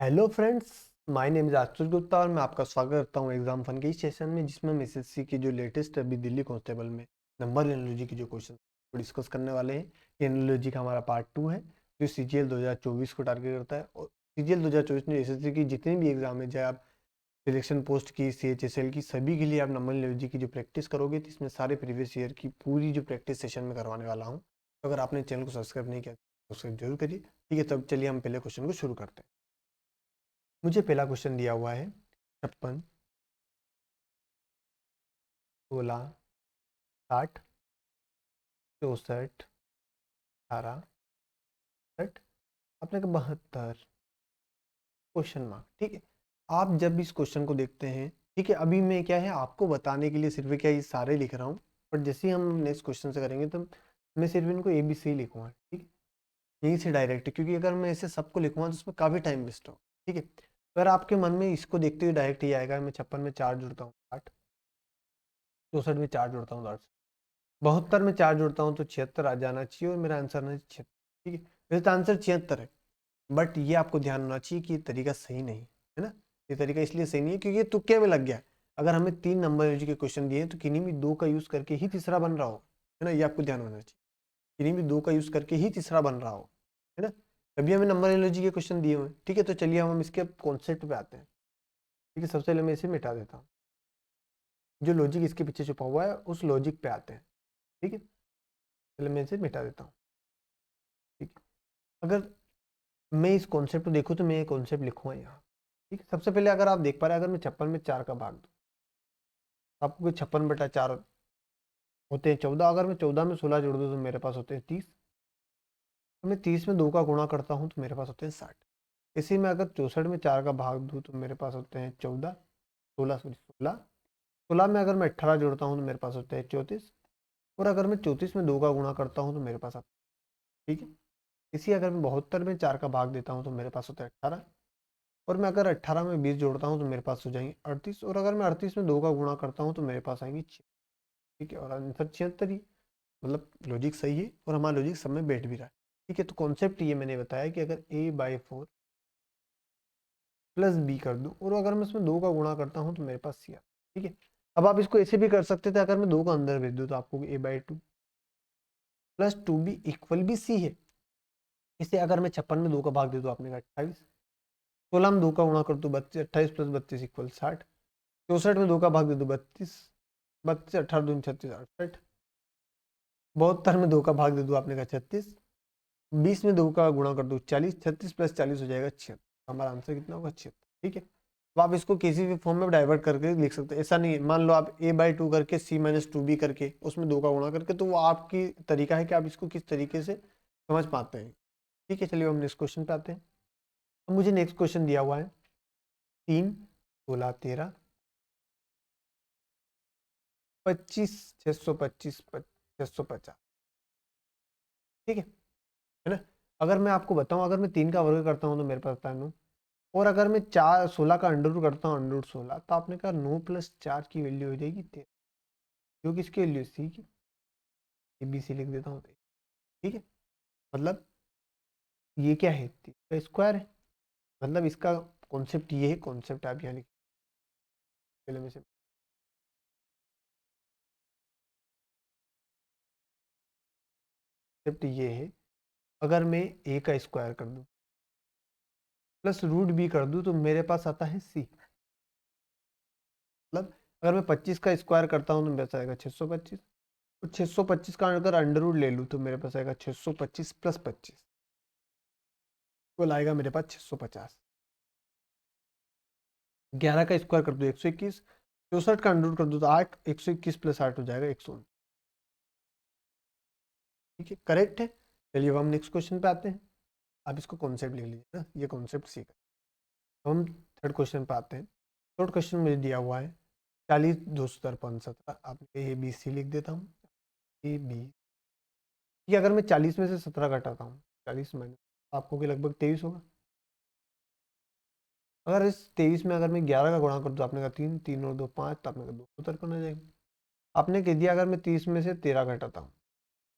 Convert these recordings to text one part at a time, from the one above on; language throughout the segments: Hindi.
Hello friends, my name is Ashutosh Gupta और मैं आपका स्वागत करता हूं एग्जाम फन के इस सेशन में, जिसमें हम एसएससी की जो लेटेस्ट अभी दिल्ली कांस्टेबल में नंबर एनालॉजी की जो क्वेश्चन को डिस्कस करने वाले हैं। ये एनालॉजी का हमारा पार्ट 2 है जो सीजीएल 2024 को टारगेट करता है। और सीजीएल 2024 में एसएससी की जितनी भी एग्जाम है, चाहे आप सिलेक्शन पोस्ट की, सीएचएसएल की, सभी के लिए आप नंबर एनालॉजी की जो प्रैक्टिस करोगे तो इसमें सारे प्रीवियस ईयर की पूरी जो प्रैक्टिस सेशन में करवाने वाला हूँ। तो अगर आपने चैनल को सब्सक्राइब नहीं किया तो सब्सक्राइब जरूर करिए। ठीक है, तब चलिए हम पहले क्वेश्चन को शुरू करते हैं। मुझे पहला क्वेश्चन दिया हुआ है 56, 16, 60, 64, 18, 60, अपने का 72 क्वेश्चन मार्क। ठीक है, आप जब इस क्वेश्चन को देखते हैं, ठीक है, अभी मैं क्या है आपको बताने के लिए सिर्फ क्या ये सारे लिख रहा हूँ, बट जैसे ही हम नेक्स्ट क्वेश्चन से करेंगे तो मैं सिर्फ इनको ए बी सी लिखूंगा। ठीक है, यहीं से डायरेक्ट, क्योंकि अगर मैं ऐसे सबको लिखूंगा तो उसमें काफ़ी टाइम वेस्ट हो। ठीक है, अगर आपके मन में इसको देखते हुए डायरेक्ट ही आएगा, मैं 56 में 4 जुड़ता हूँ 8, 64 में 4 जुड़ता हूँ 10, 72 में 4 जोड़ता हूँ तो 76 आ जाना चाहिए और मेरा आंसर है 76। ठीक है, वैसे तो आंसर 76 है, बट ये आपको ध्यान होना चाहिए कि ये तरीका सही नहीं है ना। ये तरीका इसलिए सही नहीं है क्योंकि ये तुक्के में लग गया है। अगर हमें 3 नंबर एलर्जी के क्वेश्चन दिए हैं तो किन्हीं भी 2 का यूज करके ही तीसरा बन रहा हो, है ना, ये आपको ध्यान होना चाहिए। किन्हीं भी 2 का यूज करके ही तीसरा बन रहा हो, है ना, तभी हमें नंबर एलर्जी के क्वेश्चन दिए हुए हैं। ठीक है, तो चलिए हम इसके कॉन्सेप्ट पे आते हैं। ठीक है, सबसे पहले मैं इसे मिटा देता हूँ, जो लॉजिक इसके पीछे छुपा हुआ है उस लॉजिक पे आते हैं। ठीक है, पहले मैं इसे मिटा देता हूँ। ठीक है, अगर मैं इस कॉन्सेप्ट को देखूँ तो मैं ये कॉन्सेप्ट लिखूंगा यहाँ। ठीक है, सबसे पहले अगर आप देख पा रहे हैं, अगर मैं 56 में 4 का भाग दूँ तो आपको 56/4 होते हैं 14। अगर मैं 14 में 16 जोड़ दूँ तो मेरे पास होते हैं 30। तो मैं 30 में 2 का गुणा करता हूँ तो मेरे पास होते हैं 60। इसी में अगर 64 में 4 का भाग दूँ तो मेरे पास होते हैं 14, 16 सॉरी 16। 16 में अगर मैं 18 जोड़ता हूँ तो मेरे पास होते हैं 34। और अगर मैं 34 में 2 का गुणा करता हूँ तो मेरे पास आता है। ठीक है, इसी अगर मैं 72 में 4 का भाग देता हूँ तो मेरे पास होता है 18। और मैं अगर 18 में 20 जोड़ता हूँ तो मेरे पास हो जाएंगे 38। और अगर मैं 38 में 2 का गुणा करता हूँ तो मेरे पास आएंगे 6। ठीक है, और आंसर 76 ही, मतलब लॉजिक सही है और हमारा लॉजिक सब में बैठ भी रहा है। ठीक है, तो कॉन्सेप्ट ये मैंने बताया कि अगर a/4 प्लस बी कर दूं और अगर मैं इसमें 2 का गुणा करता हूँ तो मेरे पास सी आता है। ठीक है, अब आप इसको ऐसे भी कर सकते थे, अगर मैं 2 का अंदर भेज दूँ तो आपको a/2 प्लस 2b इक्वल भी सी है। इसे अगर मैं 56 में 2 का भाग दे दूँ आपने कहा 28। 16 में 2 का गुणा कर दो 32, 28 प्लस 32 इक्वल 60। 64 में 2 का भाग दे दो 32, 32 18 दूनी 36 68। 72 में 2 का भाग दे दो आपने कहा 36। 20 में 2 का गुणा कर दो 40, 36 प्लस 40 हो जाएगा 76। हमारा आंसर कितना होगा 76। ठीक है, तो आप इसको किसी भी फॉर्म में डाइवर्ट करके लिख सकते हैं। ऐसा नहीं है, मान लो आप a/2 करके c-2b करके उसमें 2 का गुणा करके, तो वो आपकी तरीका है कि आप इसको किस तरीके से समझ पाते हैं। ठीक है, चलिए हम नेक्स्ट क्वेश्चन पे आते हैं। तो मुझे नेक्स्ट क्वेश्चन दिया हुआ है 3, 16, 13, 25, 625, 650। ठीक है ना। अगर मैं आपको बताऊं, अगर मैं 3 का वर्ग करता हूं तो मेरे पास आता है 9। और अगर मैं 16 का अंडर रूट करता हूँ √16, तो आपने कहा 9 + 4 की वैल्यू हो जाएगी 13, जो कि इसकी वैल्यू सी की ABC लिख देता हूँ। ठीक है, मतलब ये क्या है, 3 का स्क्वायर है। मतलब इसका कॉन्सेप्ट ये है, कॉन्सेप्ट आप यहाँ लिख, पहले में से कॉन्सेप्ट ये है, अगर मैं a का स्क्वायर कर दूं प्लस √b कर दूं तो मेरे पास आता है c। मतलब अगर मैं 25 का स्क्वायर करता हूँ तो मेरे पास आएगा 625। और 625 का अगर अंडर रूट ले लूँ तो मेरे पास आएगा 625 + 25, वो लाएगा मेरे पास 650। 11 का स्क्वायर कर दो 121। 64 का अंडर रूट कर दो तो 8, 121 + 8 हो जाएगा 119। ठीक है, करेक्ट है। चलिए अब हम नेक्स्ट क्वेश्चन पे आते हैं। आप इसको कॉन्सेप्ट लिख लीजिए ना, ये कॉन्सेप्ट सीखा। हम थर्ड क्वेश्चन पे आते हैं। थर्ड क्वेश्चन मुझे दिया हुआ है 40, 253, 17। आप ABC लिख देता हूँ, AB। ये अगर मैं 40 में से 17 घटाता हूँ, 40 माइनस, आपको कि लगभग 23 होगा। अगर इस 23 में अगर मैं 11 का गुणा कर दूँ, आपने कहा 3, 3 और 2 5, तो आपने कहा 253 आ जाएगा। आपने कह दिया अगर मैं 30 में से 13 घटाता हूँ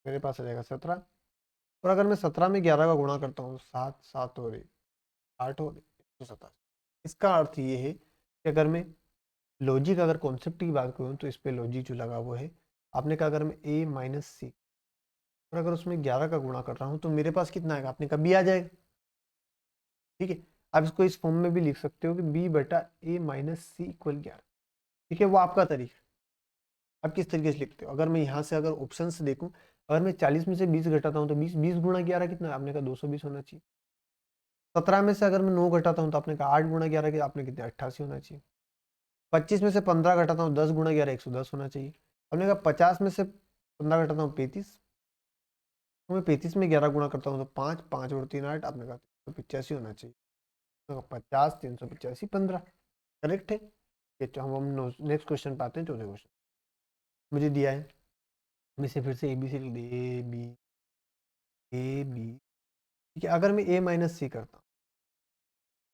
मेरे पास आ जाएगा 17। और अगर मैं 17 में 11 का गुणा करता हूँ 7, 7 और 1 8 हो गए। 187। इसका अर्थ ये है कि अगर मैं लॉजिक अगर कॉन्सेप्ट की बात करूँ तो इस पे लॉजिक जो लगा हुआ है, आपने कहा अगर मैं a माइनस सी और अगर उसमें 11 का गुणा कर रहा हूँ तो मेरे पास कितना आएगा, आपने कहा b आ जाएगा। ठीक है, आप इसको इस फॉर्म में भी लिख सकते हो कि b बटा a माइनस सी इक्वल 11। ठीक है, वो आपका तरीका, आप किस तरीके से लिखते हो। अगर मैं यहाँ से अगर ऑप्शन से देखूँ, अगर मैं 40 में से 20 घटाता हूँ तो 20 गुणा 11 कितना है, आपने कहा 220 होना चाहिए। 17 में से अगर मैं 9 घटाता हूँ तो आपने कहा 8 गुणा 11 के आपने कितने 88 होना चाहिए। 25 में से 15 घटाता हूँ 10 गुणा 11 110 होना चाहिए। आपने कहा 50 में से 15 घटाता हूँ 35, तो मैं 35 में 11 गुणा करता हूँ तो 5 5 और 3 8, आपने कहा 385 होना चाहिए। तो 50 385 15 करेक्ट है। ये तो हम नेक्स्ट क्वेश्चन पाते हैं, चौथे क्वेश्चन मुझे दिया है, मैं इसे फिर से ए बी सी लिख दी, ए बी। ठीक है, अगर मैं a माइनस सी करता हूँ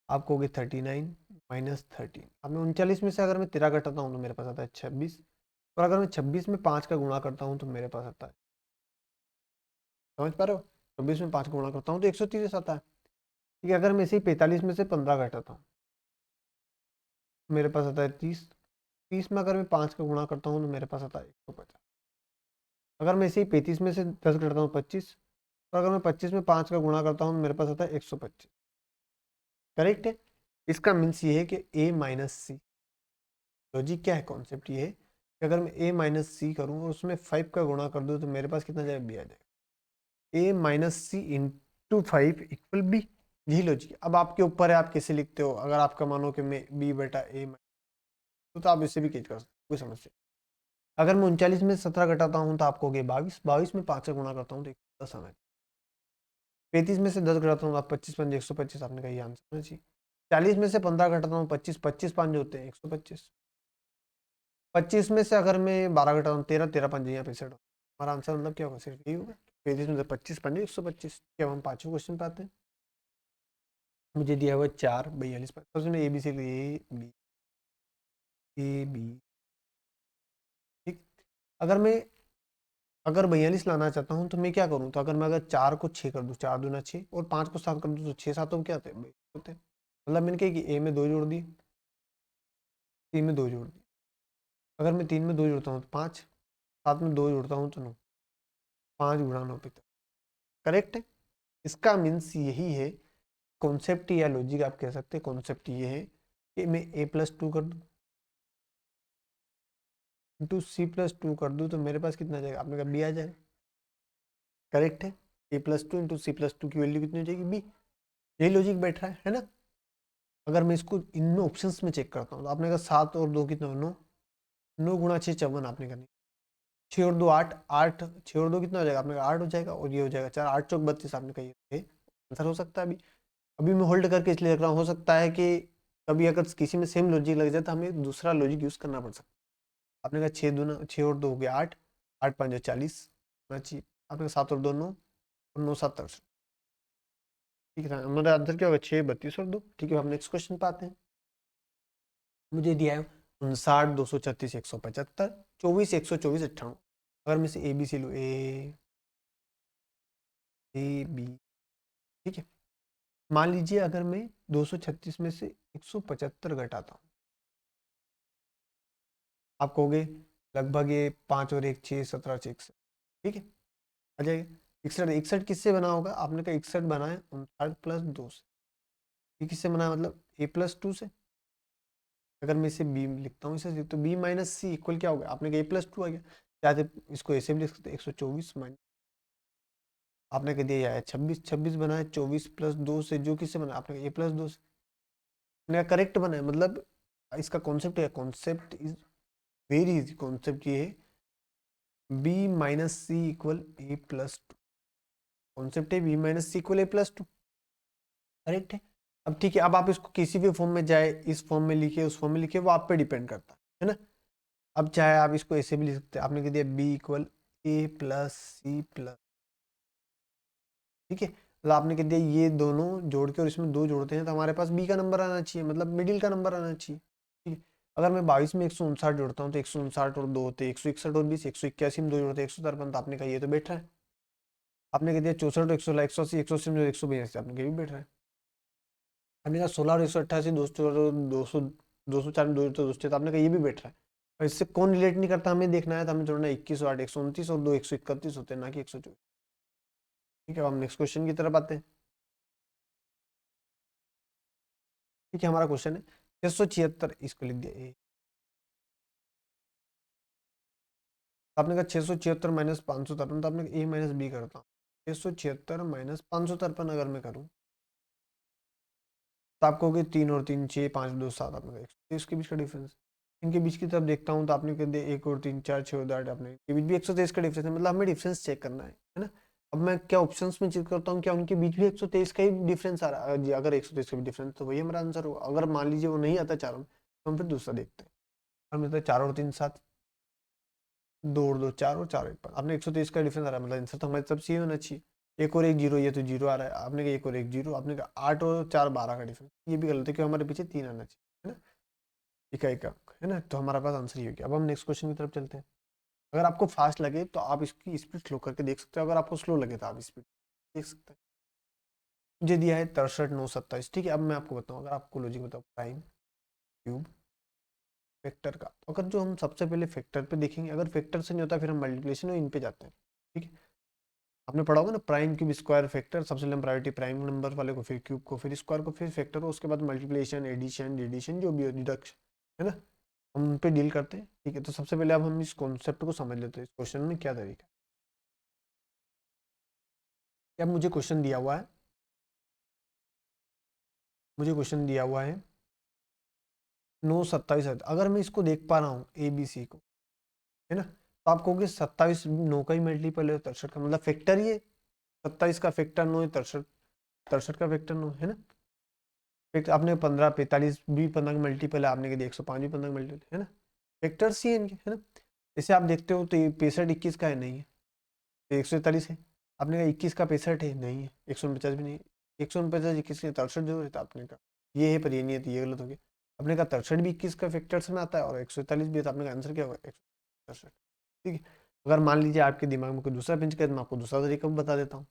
आप कहोगे 39 माइनस 13। अब मैं 39 में से अगर मैं 13 घटाता हूँ तो मेरे पास आता है 26, और अगर मैं 26 में 5 का गुणा करता हूँ तो मेरे पास आता है, समझ पा रहे हो, 26 में 5 का गुणा करता हूँ तो 130 आता है। ठीक है, अगर मैं इसे 45 में से 15 घटाता हूँ मेरे पास आता है 30, 30 में अगर मैं 5 का गुणा करता हूँ तो मेरे पास आता है 150। अगर मैं इसे 35 में से 10 घटाता हूँ 25, और अगर मैं 25 में 5 का गुणा करता हूँ तो मेरे पास आता है 125। करेक्ट है। इसका मीन्स ये है कि a माइनस सी, लॉजिक क्या है, कॉन्सेप्ट ये है कि अगर मैं a माइनस सी करूँ और उसमें 5 का गुणा कर दूँ तो मेरे पास कितना जाएगा, b आ जाएगा। a minus c into 5 equal b, यही लॉजिक है। अब आपके ऊपर है आप कैसे लिखते हो, अगर आपका मानो कि मैं b बटा a तो आप इससे भी कैच कर सकते हो, कोई समस्या। अगर मैं 39 में 17 घटाता हूँ तो आपको हो गया 22, 22 में 5 का गुणा करता हूँ तो 110 आना। 35 में से 10 घटाता हूँ आप 25 5 125, आपने कहा ये आंसर होना चाहिए। 40 में से 15 घटाता हूँ 25, 25 5 जो होते हैं 125। 25 में से अगर मैं 12 घटाता हूँ 13, 13 5 यहाँ 65, हमारा आंसर मतलब क्या होगा, सिर्फ यही होगा। 35 में से 25 5 125। क्या हम पांचवें क्वेश्चन पे आते हैं, मुझे दिया हुआ 4 42 सबसे A B C A B. ठीक, अगर मैं अगर 42 लाना चाहता हूँ तो मैं क्या करूँ, तो अगर मैं अगर 4 को 6 कर दूँ, 4 दूना 6 और 5 को 7 कर दूँ तो 6 7 क्या होते हैं। मतलब मैंने क्या कि ए में 2 जोड़ दिए, सी में 2 जोड़ दिए। अगर मैं 3 में 2 जोड़ता हूँ तो 5, 7 में 2 जोड़ता हूँ तो 9, 5 गुणा 9 पिता। करेक्ट है। इसका मीन्स यही है, कॉन्सेप्ट या लॉजिक आप कह सकते हैं, कॉन्सेप्ट ये है कि मैं a+2 कर दूँ इंटू C+2 कर दूँ तो मेरे पास कितना आ जाएगा, आपने कहा b आ जाएगा। करेक्ट है, a+2 इंटू C+2 की वैल्यू कितनी हो जाएगी, b। यही लॉजिक बैठ रहा है ना। अगर मैं इसको इनमें ऑप्शंस में चेक करता हूँ तो आपने कहा 7 और 2 कितना, 9, 9 गुणा 6 54, आपने कहा नहीं, 6 और 2 8, 8 6 और 2 कितना हो जाएगा, आपने कहा 8 हो जाएगा, और ये हो जाएगा 4 8 चौक 32, आपने कहा ये आंसर हो सकता है। अभी अभी मैं होल्ड करके इसलिए रख रहा हूँ, हो सकता है कि कभी अगर किसी में सेम लॉजिक लग जाए तो हमें दूसरा लॉजिक यूज करना पड़ सकता है। आपने कहा 6 दूना 6 और 2 हो गया 8, 8 5 40 होना चाहिए। आपने कहा 7 और 2 9, और 9 7 63। ठीक है, हमारा आंसर क्या होगा, 6 32 और 2। ठीक है, हम नेक्स्ट क्वेश्चन पे आते हैं। मुझे दिया है 59 236 175 24 124 98। अगर मैं से ए बी सी लूँ, ए बी, ठीक है। मान लीजिए अगर मैं 236 में से 175 घटाता हूँ, आप कहोगे लगभग ये 5 और 1 6 17 6 61। ठीक है, आ जाएगा 61। 61 किससे बना होगा, आपने कहा 61 बना है 59 प्लस 2 से। ये किससे बना है, मतलब a+2 से। अगर मैं इसे b लिखता हूँ इसे, तो b माइनस सी इक्वल क्या होगा, आपने कहा a+2 आ गया। चाहे इसको ऐसे भी लिख सकते 124 माइनस, आपने कह दिया है 26, 26 बना है 24 प्लस 2 से, जो किससे बना, आपने कहा a+2 से। आपने कहा करेक्ट बना है, मतलब इसका कॉन्सेप्ट है, concept is very easy. Concept ये है b माइनस सी इक्वल a+2, कॉन्सेप्ट है b माइनस सी इक्वल a+2। करेक्ट है। अब ठीक है, अब आप इसको किसी भी फॉर्म में जाए, इस फॉर्म में लिखे उस फॉर्म में लिखे, वो आप पे डिपेंड करता है ना। अब चाहे आप इसको ऐसे भी लिख सकते हैं, आपने कह दिया b इक्वल a+c+, ठीक है, मतलब आपने कह दिया ये दोनों जोड़ के और इसमें 2 जोड़ते हैं तो हमारे पास b का नंबर आना चाहिए, मतलब मिडिल का नंबर आना चाहिए। ठीक है, अगर मैं 22 में 159 जोड़ता हूँ तो 159 और 2 होते हैं 161, और 20 181 में 2 जोड़ते हैं 153, तो आपने कहा ये तो बैठ रहा है। आपने कह दिया 64 116 180 180 182, आपने कहा भी बैठ रहा है। आपने कहा 16 और 188, 200 204 में 2 तो आपने कहा ये भी बैठ रहा है, और इससे कौन रिलेट नहीं करता हमें देखना है, तो हमें जोड़ना है 21 और 8 129 और 2 131 होते हैं, ना कि 124। ठीक है, अब हम नेक्स्ट क्वेश्चन की तरफ आते हैं। ठीक है, हमारा क्वेश्चन है 676, इसको लिख दिया ए। आपने कहा 676 माइनस 553, तो आपने ए माइनस बी करता हूँ। 676 माइनस 553 अगर मैं करूँ, तो आपको हो गए 3 और 3 6, 5 2 7, आपने कहा 123 के बीच का डिफरेंस। इनके बीच की तरफ देखता हूँ, तो आपने कह दिया 1 और 3 4 6 और 8, आपने के बीच भी 123 का डिफरेंस है, मतलब हमें डिफरेंस चेक करना है ना। अब मैं क्या ऑप्शंस में चेक करता हूँ, क्या उनके बीच भी 123 का ही डिफरेंस आ रहा है, जी अगर 123 का भी डिफरेंस, तो वही हमारा आंसर होगा। अगर मान लीजिए वो नहीं आता चारों में, तो हम फिर दूसरा देखते हैं। हम लेते हैं 4 और 3 7, 2 और 2 4 और 4 1 5, आपने 123 का डिफरेंस आ रहा है, मतलब आंसर तो हमारे सब सही होना चाहिए। एक और एक जीरो, ये तो जीरो आ रहा है, आपने कहा एक और एक जीरो, आपने कहा 8 और 4 12 का डिफरेंस, ये भी गलत है क्योंकि हमारे पीछे 3 आना चाहिए, है ना, इकाई का, है ना। तो हमारा पास आंसर ये हो गया। अब हम नेक्स्ट क्वेश्चन की तरफ चलते हैं। अगर आपको फास्ट लगे तो आप इसकी स्पीड स्लो करके देख सकते हो, अगर आपको स्लो लगे तो आप स्पीड देख सकते हैं। मुझे दिया है 63 9 27। ठीक है, अब मैं आपको बताऊँ, अगर आपको लॉजिक बताओ, प्राइम क्यूब फैक्टर का, तो अगर जो हम सबसे पहले फैक्टर पे देखेंगे, अगर फैक्टर से नहीं होता फिर हम मल्टीप्लिकेशन और इन पे जाते हैं। ठीक है, आपने पढ़ा होगा ना, प्राइम क्यूब स्क्वायर फैक्टर, सबसे पहले प्रायोरिटी प्राइम नंबर वाले को, फिर क्यूब को, फिर स्क्वायर को, फिर फैक्टर को, उसके बाद मल्टीप्लिकेशन एडिशन डिडिशन जो भी डिडक्शन, है ना, हम उन पे डील करते हैं। ठीक है, तो सबसे पहले अब हम इस कॉन्सेप्ट को समझ लेते हैं, इस क्वेश्चन में क्या तरीका है। अब मुझे क्वेश्चन दिया हुआ है, मुझे क्वेश्चन दिया हुआ है 9 27 है। अगर मैं इसको देख पा रहा हूँ ए बी सी को, है ना, तो आप कहोगे 27 9 का ही मल्टीपल है 63 का, मतलब फैक्टर ये 27 का फैक्टर 9 है, 63 63 का फैक्टर 9, है ना। फैक्टर आपने 15 45 भी 15 का मल्टीपल है, आपने कहा 105 भी 15 का मल्टीपल है ना, फैक्टर्स ही है इनके, है ना। जैसे आप देखते हो तो ये 65 21 का है, नहीं है, तो 143 है। आपने कहा 21 का 65 है, नहीं है, 149 भी नहीं है, 149 21 के 63 जो है, तो आपने कहा ये है, पर ये नहीं है, तो ये गलत हो गया। आपने कहा 63 भी 21 का फैक्टर्स में आता है, और 143 भी है, तो आपने कहा आंसर क्या होगा 163। ठीक है, अगर मान लीजिए आपके दिमाग में कोई दूसरा पिंच करे, तो मैं आपको दूसरा तरीका बता देता हूँ।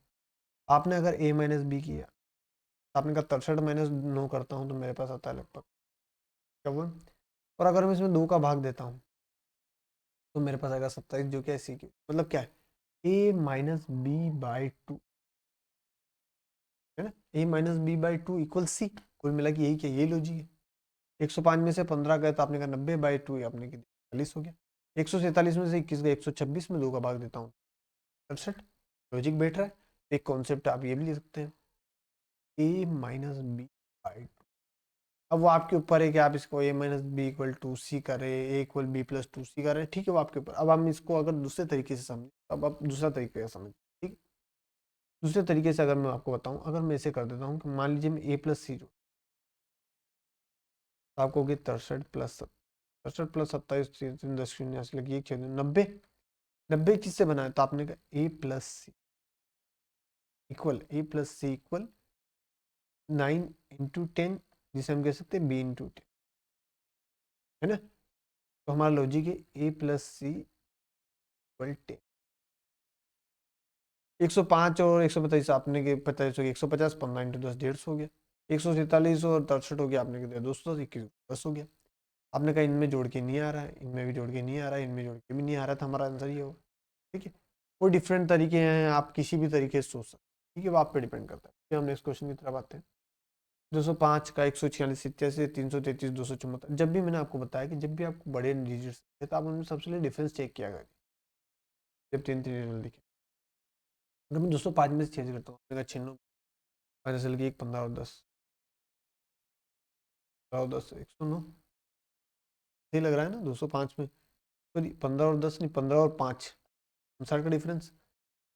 आपने अगर ए माइनस बी किया, तो आपने कहा 63 माइनस 9 करता हूँ, तो मेरे पास आता है लगभग 54, और अगर मैं इसमें 2 का भाग देता हूँ, तो मेरे पास आएगा 27, जो क्या है सी की, मतलब क्या है a minus b by two, है ना, a minus b by two equal c. कुल मिला के यही क्या, यही लॉजिक है। 105 में से 15 गए, तो आपने कहा 90 बाई टू, आपने कहा 40 हो गया। 147 में से 21 गए, 126 में 2 का भाग देता हूँ 68। लॉजिक बैठ रहा है। एक कॉन्सेप्ट आप ये भी ले सकते हैं, ए माइनस बी बाई टू। अब वो आपके ऊपर है कि आप इसको ए माइनस बी इक्वल टू सी करें, ए इक्वल बी प्लस टू सी करें, ठीक है, वो आपके ऊपर। अब हम इसको अगर दूसरे तरीके से समझें, अब आप दूसरा तरीके से समझ, ठीक। दूसरे तरीके से अगर मैं आपको बताऊं, अगर मैं इसे कर देता हूँ कि मान लीजिए मैं ए प्लस सी, जो तो आपको होगी 63 प्लस 10 शून्य से लगी 90। 90 किससे बना है, तो आपने कहा ए प्लस सी इक्वल 9 × 10, जिसे हम कह सकते हैं b × 10, है ना। तो हमारा लॉजिक है A+C = 10। 105 और 125, आपने के 25 हो गया 150, 15 × 10 150 हो गया। 147 और 63 हो गया, आपने कहा 210, 21 10 हो गया। आपने कहा इनमें जोड़ के नहीं आ रहा है, इनमें भी जोड़ के नहीं आ रहा है, इनमें जोड़ के भी नहीं आ रहा था, हमारा आंसर ये होगा। ठीक है, वो डिफरेंट तरीके हैं, आप किसी भी तरीके से सोच सकते हैं। ठीक है, वो आप पे डिपेंड करता है। फिर हम नेक्स्ट क्वेश्चन की तरफ आते हैं। 205 का 146 87 333 274। जब भी मैंने आपको बताया कि जब भी आपको बड़े डिजिट्स है, तो आप उनमें सबसे पहले डिफरेंस चेक किया करें, जब तीन तीन डिजिट दिखे। अगर मैं 205 में से चेंज करता हूँ, आपने कहा 96 माइनस लगी 1 15 और 10, 15 और 10 109, सही लग रहा है ना। 205 में सॉरी 15 और 10 नहीं, 15 और 5 59 का डिफरेंस।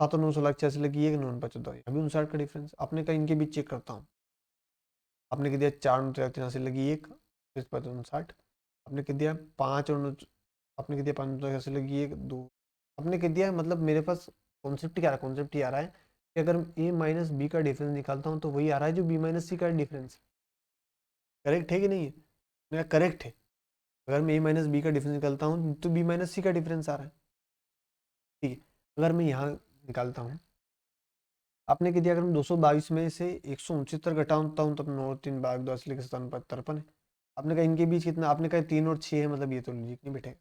7 और 9 16 86 लगी 1 9 75, अभी 59 का डिफरेंस। आपने कहा इनके बीच चेक करता हूँ, आपने कह दिया 4 9 83 लगी 1, 59। आपने कह दिया 5 और 9, आपने कह दिया 5 9 83 लगी 1 2, आपने कह दिया, मतलब मेरे पास कॉन्सेप्ट क्या आ रहा है, कॉन्सेप्ट ये आ रहा है कि अगर ए माइनस बी का डिफरेंस निकालता हूँ, तो वही आ रहा है जो बी माइनस सी का डिफरेंस। करेक्ट है कि नहीं है, मेरा करेक्ट है। अगर मैं ए माइनस बी का डिफरेंस निकालता हूँ, तो बी माइनस सी का डिफरेंस आ रहा है। ठीक है, अगर मैं यहाँ निकालता हूँ, आपने क्या दिया, अगर मैं 222 में से 169 घटाता हूँ तब 9 3 भाग 2 असली के 57 है। आपने कहा इनके बीच कितना, आपने कहा 3 और 6 है, मतलब ये तो लॉजिक नहीं बैठेगा।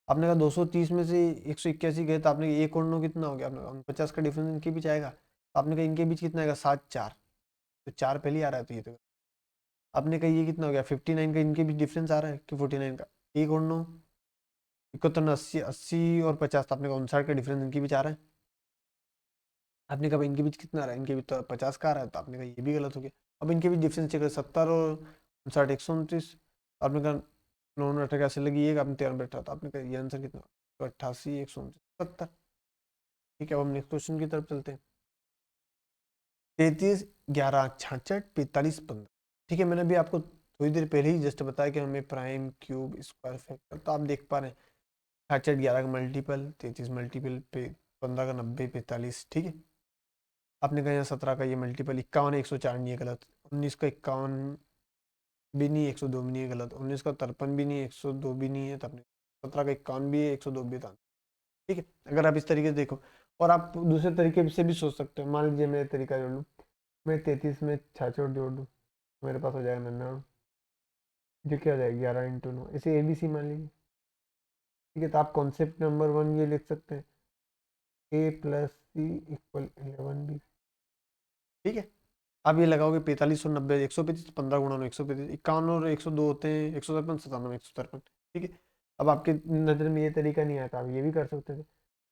आपने कहा 230 में से 181 गए तो आपने 1 और 9 कितना हो गया, आपने कहा 50 का डिफरेंस इनके बीच आएगा। तो आपने कहा इनके बीच कितना आएगा, 7 4, तो 4 पहले ही आ रहा है, तो ये तो आपने कहा ये कितना हो गया 59 का इनके बीच डिफरेंस आ रहा है कि 49 का, 1 और 9 71 80 80 और 50, तो आपने कहा 59 का डिफरेंस इनके बीच आ रहा है। आपने कहा भाई इनके बीच कितना आ रहा है, इनके बीच तो 50 का आ रहा है, तो आपने कहा ये भी गलत हो गया। अब इनके बीच डिफरेंस चेक करें, 70 और 59 129, आपने कहा 9 लगी एक, आपने 13 बैठा, तो आपने कहा ये आंसर कितना, तो 88 129 70। ठीक है, अब हम नेक्स्ट क्वेश्चन की तरफ चलते हैं। 33 11 66 45 15। ठीक है, मैंने अभी आपको थोड़ी देर पहले ही जस्ट बताया कि हमें प्राइम क्यूब स्क्वायर फैक्टर, तो आप देख पा रहे हैं 66 11 का मल्टीपल, 33 मल्टीपल पे 15 का 90 45। ठीक है, आपने कहा यहाँ 17 का ये मल्टीपल 51 104 नहीं है, गलत। 19 का 51 भी नहीं, 102 भी नहीं है, गलत। 19 का 53 भी नहीं है, 102 भी नहीं है, तब 17 का 51 भी है, 102 भी था। ठीक है, अगर आप इस तरीके से देखो, और आप दूसरे तरीके से भी सोच सकते हो। मान लीजिए मैं तरीका जोड़ लूँ, मैं 33 में 66 जोड़ दूँ, मेरे पास हो जाएगा 99, जो क्या हो जाएगा 11 × 9, इसे ABC मान लीजिए। ठीक है, तो आप कॉन्सेप्ट नंबर 1 ये लिख सकते हैं, A+C = 11B। ठीक है, आप ये लगाओगे 45 और 90 135, 15 गुणा 9 135, 51 और 102 होते हैं 153 97 153। ठीक है, अब आपके नज़र में ये तरीका नहीं आता, आप ये भी कर सकते थे।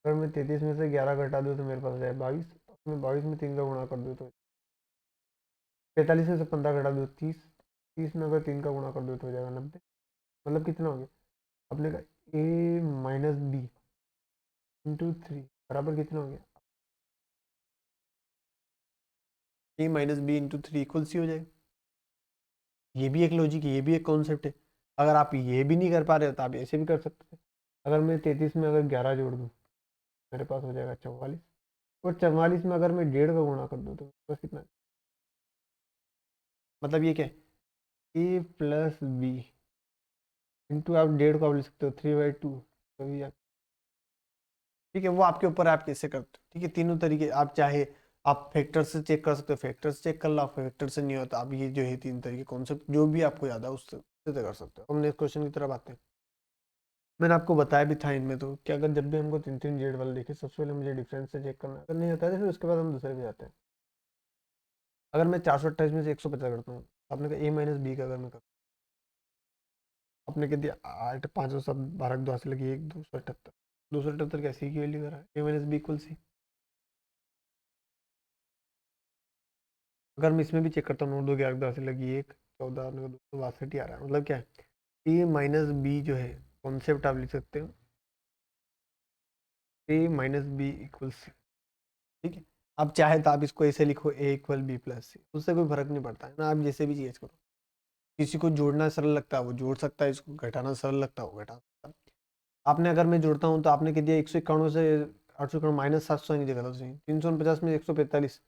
अगर मैं 33 में से 11 घटा दूँ तो मेरे पास है 22, मैं 22 में 3 का गुणा कर दूँ तो 45 में से 15 घटा दूँ 30, 30 में अगर 3 का गुणा कर दूँ तो हो जाएगा 90। मतलब कितना हो गया, अपने का A-B × 3 बराबर कितना हो गया, A-B × 3 इक्वल सी हो जाएगा। ये भी एक लॉजिक है, ये भी एक कॉन्सेप्ट है। अगर आप ये भी नहीं कर पा रहे हो तो आप ऐसे भी कर सकते हैं। अगर मैं 33 में अगर 11 जोड़ दूँ, मेरे पास हो जाएगा 44, और 44 में अगर मैं 1.5 का गुणा कर दूँ तो बस कितना, मतलब ये क्या है, A+B इंटू, आप 1.5 को आप लिख सकते हो 3/2, तो ये ठीक है, वो आपके ऊपर है, आप कैसे करते हो। ठीक है, तीनों तरीके आप चाहे आप फैक्टर से चेक कर सकते हो, फैक्टर से चेक कर लो, आप फैक्टर से नहीं होता, आप ये जो है 3 तरीके कॉन्सेप्ट जो भी आपको याद है उससे कर सकते हो। हम नेक्स्ट क्वेश्चन की तरफ आते हैं। मैंने आपको बताया भी था इनमें तो कि अगर जब भी हमको 3 3 जेड वाले देखे, सबसे पहले मुझे डिफरेंस से चेक करना है, अगर नहीं होता है तो फिर उसके बाद हम दूसरे पे जाते हैं। अगर मैं 428 में से 150 करता हूँ, आपने कहा A-B का अगर मैं करता हूँ, आपने कह दिया 8 5 और 7 12 2 से लगी 1 278, 278 कैसे की वैल्यू कर रहा है, A-B इक्वल सी। अगर मैं इसमें भी चेक करता हूँ, 9 2 11 2 से लगी 1 14 262 आ रहा है, मतलब क्या है, A-B जो है कॉन्सेप्ट आप लिख सकते हो A-B इक्वल सी। ठीक है, अब चाहे तो आप इसको ऐसे लिखो A = B+C, उससे कोई फर्क नहीं पड़ता है ना, आप जैसे भी चीज करो। किसी को जोड़ना सरल लगता है वो जोड़ सकता है, इसको घटाना सरल लगता है वो घटा सकता है। आपने अगर मैं जोड़ता हूँ तो आपने कह दिया 151 से 851 -700 नहीं गलत है, 349 में 145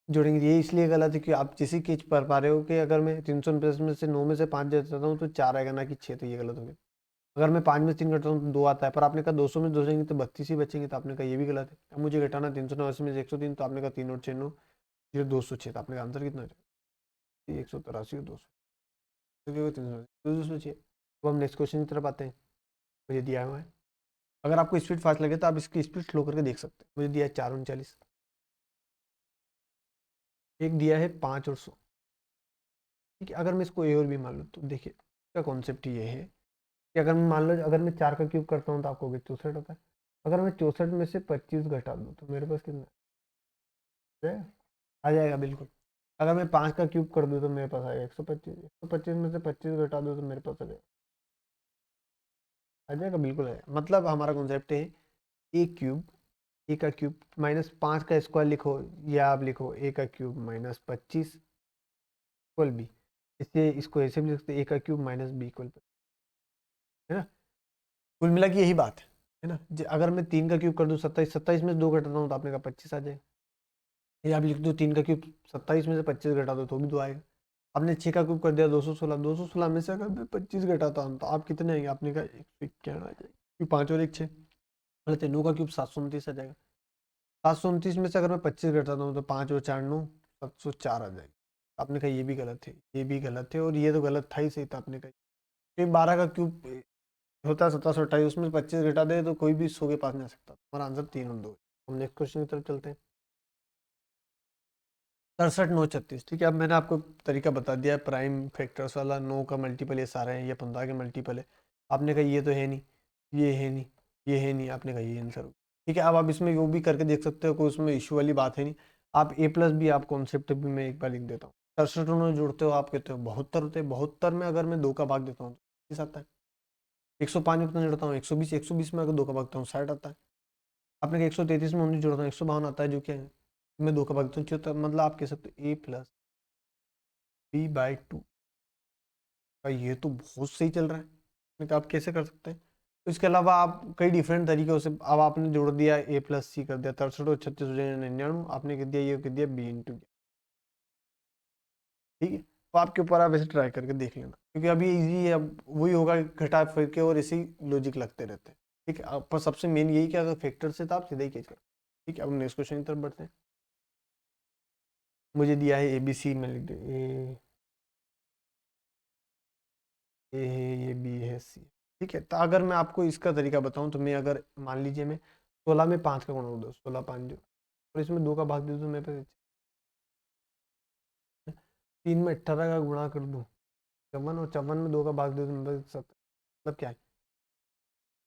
जोड़ेंगे, ये इसलिए गलत है कि आप जैसे केच पर पा रहे हो कि अगर मैं 349 में से 9 में से 5 देता हूँ तो 4 आएगा ना कि 6, तो ये गलत हो गया। अगर मैं 5 में से 3 घटाता हूँ तो 2 आता है, पर आपने कहा 200 में 2 जाएंगे तो 32 ही बचेंगे, तो आपने कहा ये भी गलत है। अब मुझे घटाना 389 में से 103, तो आपने कहा 3 और 6 9 0 206, तो आपने का आंसर कितना हो जाएगा 183 और 200, तो 306। अब हम नेक्स्ट क्वेश्चन की तरफ आते हैं। मुझे दिया हुआ है, अगर आपको स्पीड फास्ट लगे तो आप इसकी स्पीड स्लो करके देख सकते हैं। मुझे दिया है 439, एक दिया है 5 और 100। ठीक है, अगर मैं इसको ए और बी मान लूँ तो देखिए इसका कॉन्सेप्ट ये है कि अगर मैं मान लो, अगर मैं 4 का क्यूब करता हूँ तो आपको 64 होता है। अगर मैं 64 में से 25 घटा दूँ तो मेरे पास कितना है, आ जाएगा बिल्कुल। अगर मैं 5 का क्यूब कर दूँ तो मेरे पास आएगा 125, 125 में से 25 घटा दूँ तो मेरे पास आ जाएगा बिल्कुल है। मतलब हमारा कॉन्सेप्ट है ए का क्यूब -5 का स्क्वायर लिखो, या आप लिखो A का क्यूब -25 इक्वल बी। इससे इसको ऐसे भी लिख सकते A का क्यूब -B इक्वल, है ना। कुल मिला के यही बात है ना। अगर मैं 3 का क्यूब कर दूं 27, 27 में से 2 घटाता हूँ तो आपने कहा 25 आ जाए। ये आप लिख दो 3 का क्यूब 27 में से 25 घटा दो तो भी 2 आएगा। आपने 6 का क्यूब कर दिया 216, 216 में से अगर मैं 25 घटाता हूँ तो आप कितने आएंगे, आपने कहा 191 आ जाएगा, क्योंकि 5 और 1 6, मतलब 9 का क्यूब 729 आ जाएगा। 729 में से अगर मैं 25 घटाता हूँ तो 5 और 4 9, 704 आ जाएगी। आपने कहा ये भी गलत है, ये भी गलत है, और ये तो गलत था ही सही था। आपने कहा ये 12 का क्यूब होता है 1728, उसमें 25 घटा दे तो कोई भी 100 के पास नहीं आ सकता। हमारा आंसर 3 और 2। हम नेक्स्ट क्वेश्चन की तरफ चलते हैं। 63 9 36। ठीक है, अब मैंने आपको तरीका बता दिया है प्राइम फैक्टर्स वाला। 9 का मल्टीपल ये सारे हैं, ये 15 के मल्टीपल है। आपने कहा ये तो है नहीं, ये है नहीं, ये है नहीं, आपने कहा ये आंसर हो। ठीक है, अब आप इसमें वो भी करके देख सकते हो, कोई उसमें इशू वाली बात है नहीं। आप ए प्लस भी, आप कॉन्सेप्ट भी मैं एक बार लिख देता हूँ। 67 जोड़ते हो आप कहते हो 72 होते हैं। 72 में अगर मैं 2 का भाग देता हूँ तो 30 आता है। 105 में कितना जोड़ता हूँ, 120। 120 में अगर 2 का भागता हूँ 60 आता है। आपने कहा 133 में 19 जोड़ता हूँ 152 आता है, जो क्या है मैं 2 का भागता हूँ 74। मतलब आप कह सकते हो ए प्लस b/2। भाई ये तो बहुत सही चल रहा है। मैं कहा आप कैसे कर सकते हैं। तो इसके अलावा आप कई डिफरेंट तरीकों से, अब आपने जोड़ दिया ए प्लस सी कर दिया 63 और 36 हो जाए 99। आपने कह दिया ये कह दिया बी इंटू। ठीक है, तो आपके ऊपर आप ऐसे ट्राई करके देख लेना, क्योंकि अभी इजी है। अब वही होगा घटा फिर के और इसी लॉजिक लगते रहते हैं। ठीक है, आप पर सबसे मेन यही कि अगर फैक्टर से तो आप सीधा ही कैच करो। ठीक है, अब नेक्स्ट क्वेश्चन की तरफ बढ़ते हैं। मुझे दिया है ए बी सी, में लिख दे ए है, ये बी है, सी। ठीक है, तो अगर मैं आपको इसका तरीका बताऊं तो मैं अगर मान लीजिए मैं 16 में 5 का गुणा कर दूँ, 16 5 जो, और इसमें 2 का भाग दे दूँ तो मेरे पास 3 में 18 का गुणा कर दूँ 54, और 54 में 2 का भाग दे दूँ मेरे पास 70। मतलब क्या है,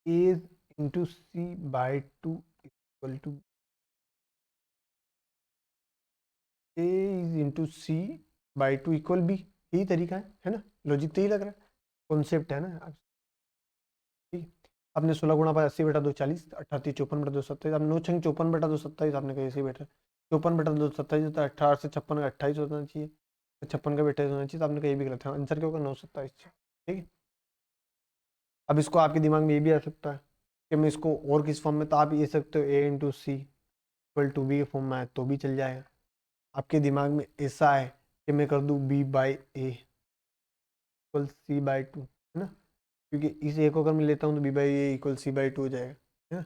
a into c by two equal to a is into c by two equal b. यही तरीका है ना। लॉजिक तो यही लग रहा है, कॉन्सेप्ट है ना। ठीक है, आपने 16 गुणा 5 80/2 40, 38 54/2 27। आपने 9 छंग 54/2 27। आपने कहा ऐसे ही बैठा 54/2 27 होता है। 18 से 56 का 28 होना चाहिए, 56 का भी 28 होना चाहिए। तो आपने कहा ये भी गलत है, आंसर क्या होगा 927। ठीक है, अब इसको आपके दिमाग में ये भी आ सकता है कि मैं इसको और किस फॉर्म में, तो आप ये सकते हो a into c equal to b के फॉर्म में आए तो भी चल जाएगा। आपके दिमाग में ऐसा है कि मैं कर दूँ B by A equal C/2, है ना। क्योंकि इस ए को अगर मैं लेता हूँ तो b/a इक्वल C/2 हो जाएगा, है ना।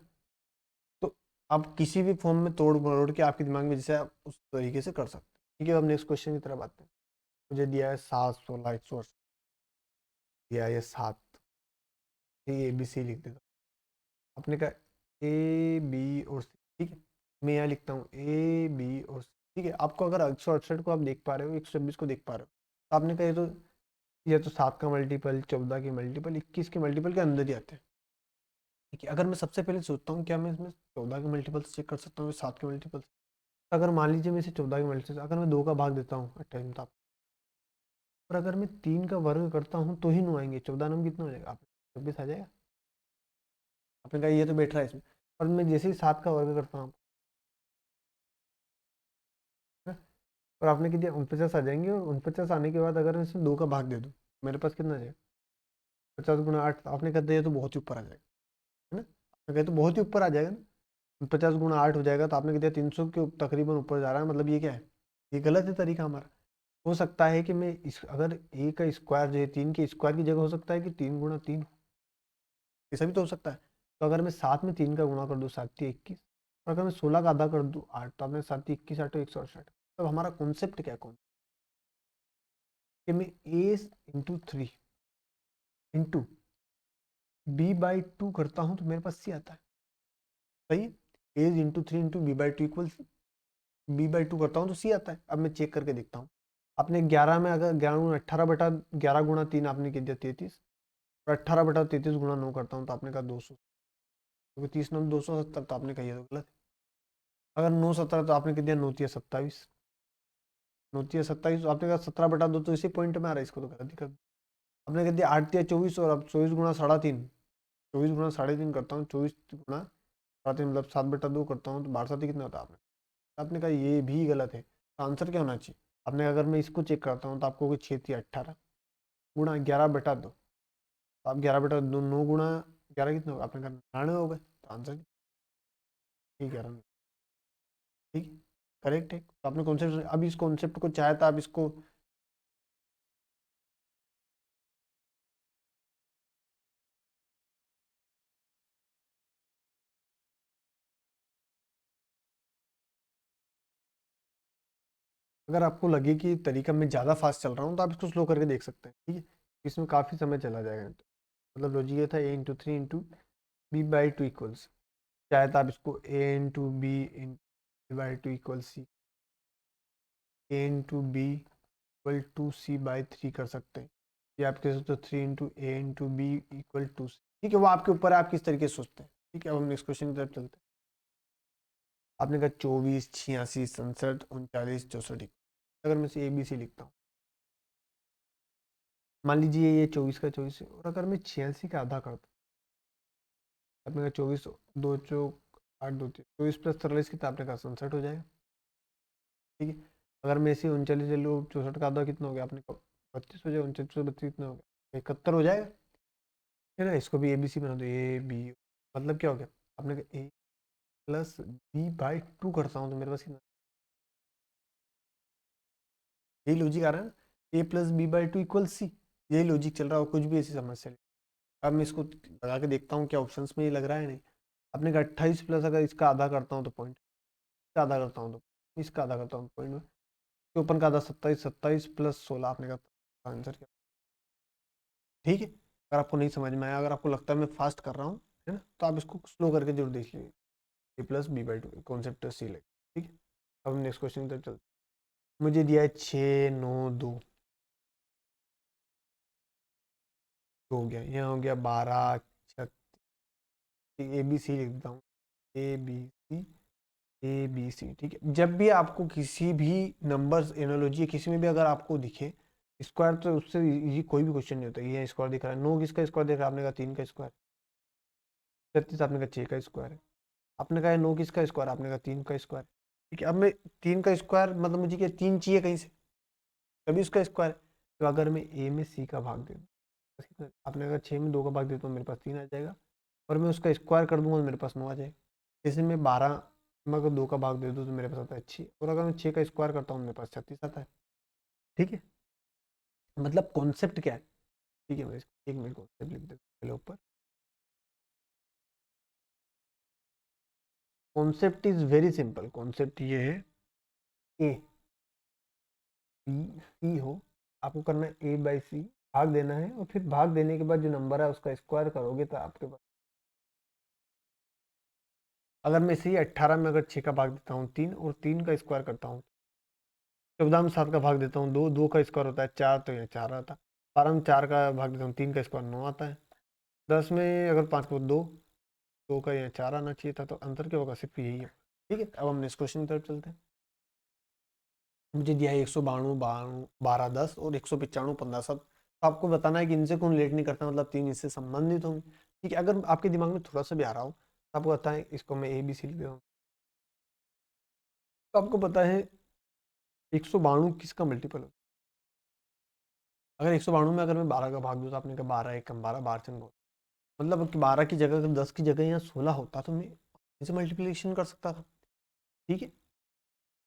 तो आप किसी भी फॉर्म में तोड़ मरोड़ के आपके दिमाग में जैसे आप उस तरीके से कर सकते हैं। ठीक है, अब नेक्स्ट क्वेश्चन की तरफ आते हैं। मुझे दिया है 7 16 180, दिया है ये 7। ये बी सी लिख देता हूँ। आपने कहा ए बी और सी। ठीक है, मैं यहाँ लिखता हूँ ए बी और सी। ठीक है, आपको अगर 168 को आप देख पा रहे हो, 126 को देख पा रहे हो, तो आपने कहा ये तो 7 का मल्टीपल, 14 के मल्टीपल, 21 के मल्टीपल के अंदर ही आते हैं। ठीक है, अगर मैं सबसे पहले सोचता हूँ क्या मैं इसमें 14 के मल्टीपल से चेक कर सकता हूँ 7 के मल्टीपल से। अगर मान लीजिए मैं इसे 14 के मल्टीपल से अगर मैं 2 का भाग देता हूँ 28 में, तो और अगर मैं 3 का वर्ग करता हूँ तो ही 9 आएंगे। 14 नम कितना हो जाएगा, आप 26 आ जाएगा। आपने कहा ये तो बैठ रहा है इसमें, और मैं जैसे ही 7 का वर्ग करता हूँ, है ना, और आपने कितने 49 आ जाएंगे। और 49 आने के बाद अगर मैं इसमें 2 का भाग दे दूँ, मेरे पास कितना आ जाएगा 50 × 8। आपने कहते ये तो बहुत ही ऊपर आ जाएगा, है ना। आपने कहा तो बहुत ही ऊपर आ जाएगा ना, 50 × 8 हो जाएगा। तो आपने कहते 300 के तकरीबन ऊपर जा रहा है। मतलब ये क्या है, ये गलत है तरीका हमारा। हो सकता है कि मैं इस अगर ए का स्क्वायर जो है 3 के स्क्वायर की जगह हो सकता है कि 3 × 3, ऐसा भी तो हो सकता है। तो अगर मैं 7 में 3 का गुणा कर दूँ 7×3 = 21, और अगर मैं 16 का आधा कर दूँ 8, तो आपने 7×3 = 21 8 168। तब हमारा कॉन्सेप्ट क्या कौन कि मैं ए इंटू 3 इंटू b/2 करता हूँ तो मेरे पास सी आता है। सही है, as into 3 into b/2 equal b/2 करता हूँ तो सी आता है। अब मैं चेक करके देखता हूँ। आपने 11 में अगर 11 × 18/11 × 3 आपने कह दिया 33, और 18/33 × 9 करता हूँ तो आपने कहा 200, क्योंकि 30 9 270। तो आपने कहा ये तो गलत है। अगर 9 17 तो आपने कह दिया 9×3 = 27, 9×3 = 27। तो आपने कहा 17/2 तो इसी पॉइंट में आ रहा है, इसको तो गलत ही कर दिया। आपने कह दिया 8×3 = 24, और अब 24 × 3.5, 24 × 3.5 करता हूँ, 24 × 3 मतलब 7/2 करता हूँ तो 12×7 कितना होता है। आपने कहा ये भी गलत है। तो आंसर क्या होना चाहिए। आपने अगर मैं इसको चेक करता हूँ तो आपको कोई 6×3 = 18 गुणा 11/2, तो आप 11/2 9 × 11 कितना होगा। आपने कहा 99 हो गए। तो आंसर ठीक है, 11। ठीक है, करेक्ट है। तो आपने कॉन्सेप्ट, अब इस कॉन्सेप्ट को चाहे तो आप इसको अगर आपको लगे कि तरीका मैं ज़्यादा फास्ट चल रहा हूँ तो आप इसको स्लो करके देख सकते हैं, ठीक है। इसमें काफ़ी समय चला जाएगा। मतलब लॉजिक ये था a×3 × b/2 चाहे तो आप इसको a×b/2 इक्वल सी, a×b = c/3 कर सकते हैं, या आप कह सकते हो 3 × a×b = c। ठीक है, वो आपके ऊपर है, आप किस तरीके से सोचते हैं। ठीक है, अब हम नेक्स्ट क्वेश्चन की तरफ चलते हैं। आपने कहा 24, 86, 67, 39, 64। अगर मैं से ABC लिखता हूँ, मान लीजिए ये 24 का 24 है, और अगर मैं 86 का आधा करता हूँ, आपने कहा 24, 2 चौक 8, 2 24 + 43 कितना, आपने कहा 67 हो जाएगा। ठीक है, अगर मैं इसे 39 ले लूँ, 64 का आधा कितना हो गया, आपने कहा 32 हो जाएगा। 29 + 32 कितना हो गया, 71 हो जाएगा। है ना, इसको भी ABC बना दो, AB। मतलब क्या हो गया, आपने कहा A+B/2 करता हूँ तो मेरे पास कितना, यही लॉजिक आ रहा है ना, A+B/2 = C। यही लॉजिक चल रहा हो, कुछ भी ऐसी समस्या नहीं। अब मैं इसको लगा के देखता हूँ क्या ऑप्शंस में ये लग रहा है नहीं। आपने कहा 28 प्लस, अगर इसका आधा करता हूँ तो पॉइंट, इसका आधा करता हूँ तो इसका आधा करता हूँ पॉइंट में, तो ओपन का आधा 27, 27 + 16, आपने कहा आंसर क्या। ठीक है, अगर आपको नहीं समझ में आया, अगर आपको लगता है मैं फास्ट कर रहा हूँ, है ना, तो आप इसको स्लो करके जरूर देख लीजिए। A+B/2 कॉन्सेप्ट सी लगे। ठीक है, अब हम नेक्स्ट क्वेश्चन की तरफ चलते हैं। मुझे दिया है 6, 9, 2, हो गया, यहाँ हो गया 12, 36। ABC लिख देता हूँ, ABC, ABC। ठीक है, जब भी आपको किसी भी नंबर्स एनालॉजी किसी में भी अगर आपको दिखे स्क्वायर, तो उससे ये कोई भी क्वेश्चन नहीं होता। ये स्क्वायर दिख रहा है, 9 किसका स्क्वायर दिख रहा है, आपने कहा 3 का स्क्वायर। 36 आपने कहा 6 का स्क्वायर है। आपने कहा 9 किसका स्क्वायर, आपने कहा 3 का स्क्वायर। ठीक है, अब मैं 3 का स्क्वायर मतलब मुझे क्या 3 चाहिए कहीं से, तभी उसका स्क्वायर। तो अगर मैं ए में सी का भाग दे दूँ, आपने अगर 6 में 2 का भाग देता हूँ, मेरे पास 3 आ जाएगा, और मैं उसका स्क्वायर कर दूंगा तो मेरे पास 9 आ जाएगा। जैसे मैं 12 में अगर 2 का भाग दे दूँ तो मेरे पास आता है 6, और अगर मैं 6 का स्क्वायर करता हूँ मेरे पास 36 आता है। ठीक है, मतलब कॉन्सेप्ट क्या है। ठीक है, मैं एक मिनट कॉन्सेप्ट लिख देता हूँ पहले ऊपर। Concept is very simple. Concept ये है, ए बी सी हो, आपको करना है A/C, भाग देना है, और फिर भाग देने के बाद जो नंबर है उसका स्क्वायर करोगे तो आपके पास, अगर मैं इसे 18 में अगर 6 का भाग देता हूँ 3, और 3 का स्क्वायर करता हूँ, 14 में 7 का भाग देता हूँ 2, 2 का स्क्वायर होता है 4, तो यहाँ 4 आता है। 12 में 4 का भाग देता हूँ 3 का स्क्वायर 9 आता है। 10 में अगर 5 को 2, 2 का यहाँ 4 आना चाहिए था, तो आंसर क्या होगा, सिर्फ यही है। ठीक है, अब हम नेक्स्ट क्वेश्चन की तरफ चलते हैं। मुझे दिया है 192, 12, 10 और 195, 15, 7। तो आपको बताना है कि इनसे कौन रिलेट नहीं करता, मतलब 3 इससे संबंधित होंगे। ठीक है, अगर आपके दिमाग में थोड़ा सा भी आ रहा हो तो आपको बताएं, इसको मैं ABC लिख देता हूँ। तो आपको पता है 192 किसका मल्टीपल हो, अगर 192 में अगर मैं 12 का भाग दूँ, तो आपने कहा 12 एकम 12, 12 से बहुत, मतलब कि 12 की जगह, अगर 10 की जगह यहाँ 16 होता तो मैं इसे मल्टीप्लिकेशन कर सकता था। ठीक है, तो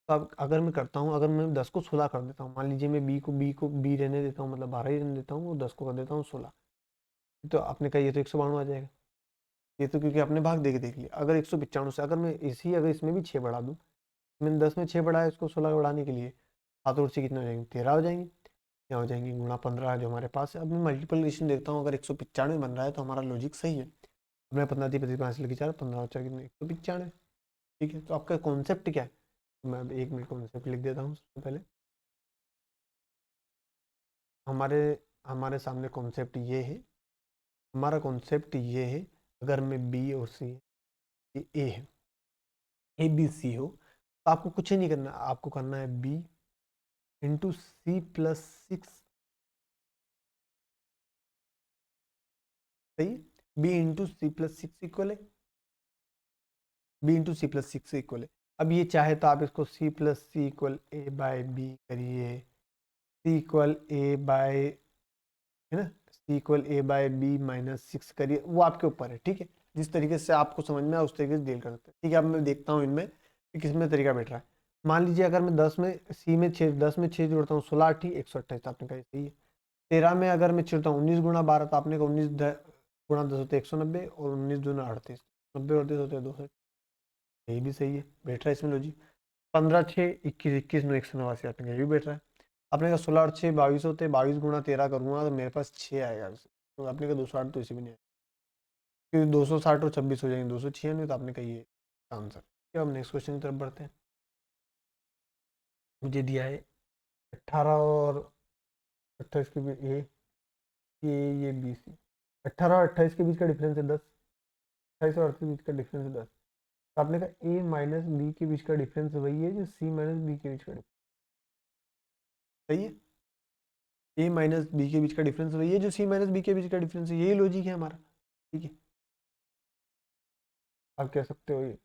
अब अगर मैं करता हूँ, अगर मैं 10 को 16 कर देता हूँ, मान लीजिए मैं B को B रहने देता हूँ, मतलब 12 ही रहने देता हूँ, और 10 को कर देता हूँ 16, तो आपने कहा ये तो 192 आ जाएगा। ये तो क्योंकि आपने भाग दे के देख लिया। अगर 195 से अगर मैं इसी, अगर इसमें भी 6 बढ़ा दूँ, मैंने 10 में 6 बढ़ाया, इसको 16 का बढ़ाने के लिए, 7 और 6 कितने हो जाएंगे, 13 हो जाएंगे। यहाँ हो जाएंगे गुणा 15 जो हमारे पास है। अब मैं मल्टीप्लिकेशन देखता हूँ, अगर 195 बन रहा है तो हमारा लॉजिक सही है। हमने 15 दी 25 5 लिखी 4, 15 और 4 कितने, 195। ठीक है, तो आपका कॉन्सेप्ट क्या है, मैं अब 1 मिनट कॉन्सेप्ट लिख देता हूँ सबसे पहले। हमारे हमारे सामने कॉन्सेप्ट ये है, हमारा कॉन्सेप्ट ये है, अगर मैं B और C, ये A है, ABC हो, तो आपको कुछ ही नहीं करना, आपको करना है B × C + 6। सही है, B × C + 6 इक्वल है, B × C + 6 इक्वल है। अब ये चाहे तो आप इसको C + C = A/B करिए, C = A/, है ना, C = A/B - 6 करिए, वो आपके ऊपर है। ठीक है, जिस तरीके से आपको समझ में आए उस तरीके से डील कर सकते हैं। ठीक है, अब मैं देखता हूँ इनमें कि किस में तरीका बैठ रहा है। मान लीजिए अगर मैं 10 में C में 6, 10 में 6 जोड़ता हूँ 16 8 128, तो आपने कहा सही है। 13 में अगर मैं चिड़ता हूँ 19 × 12, तो आपने कहा 19 × 10 होते 190, और 19 दूना 38, 90 और 38 होते 200। यही भी सही है, बैठ रहा है इसमें लॉजिक। 15 6 21 21 9 189 आपने कहा ये भी बैठ रहा है। आपने कहा 16 और 6 22 होते हैं, 22 गुणा 13 करूंगा तो मेरे पास 6 आएगा वैसे। तो आपने कहा 260 तो इसे भी नहीं आएगा क्योंकि 260 और 26 हो जाएंगे 296, तो आपने कहा ये आंसर। क्या हम नेक्स्ट क्वेश्चन की तरफ बढ़ते हैं। मुझे दिया है 18 और 28 के बीच ये 20। 18 और 28 के बीच का डिफरेंस है 10। 28 और 38 के बीच का डिफरेंस है 10। तो आपने कहा ए माइनस बी के बीच का डिफरेंस वही है जो सी माइनस बी के बीच का डिफरेंस। सही है। ए माइनस बी के बीच का डिफरेंस वही है जो सी माइनस बी के बीच का डिफरेंस है, यही लॉजिक है हमारा। ठीक है, आप कह सकते हो ये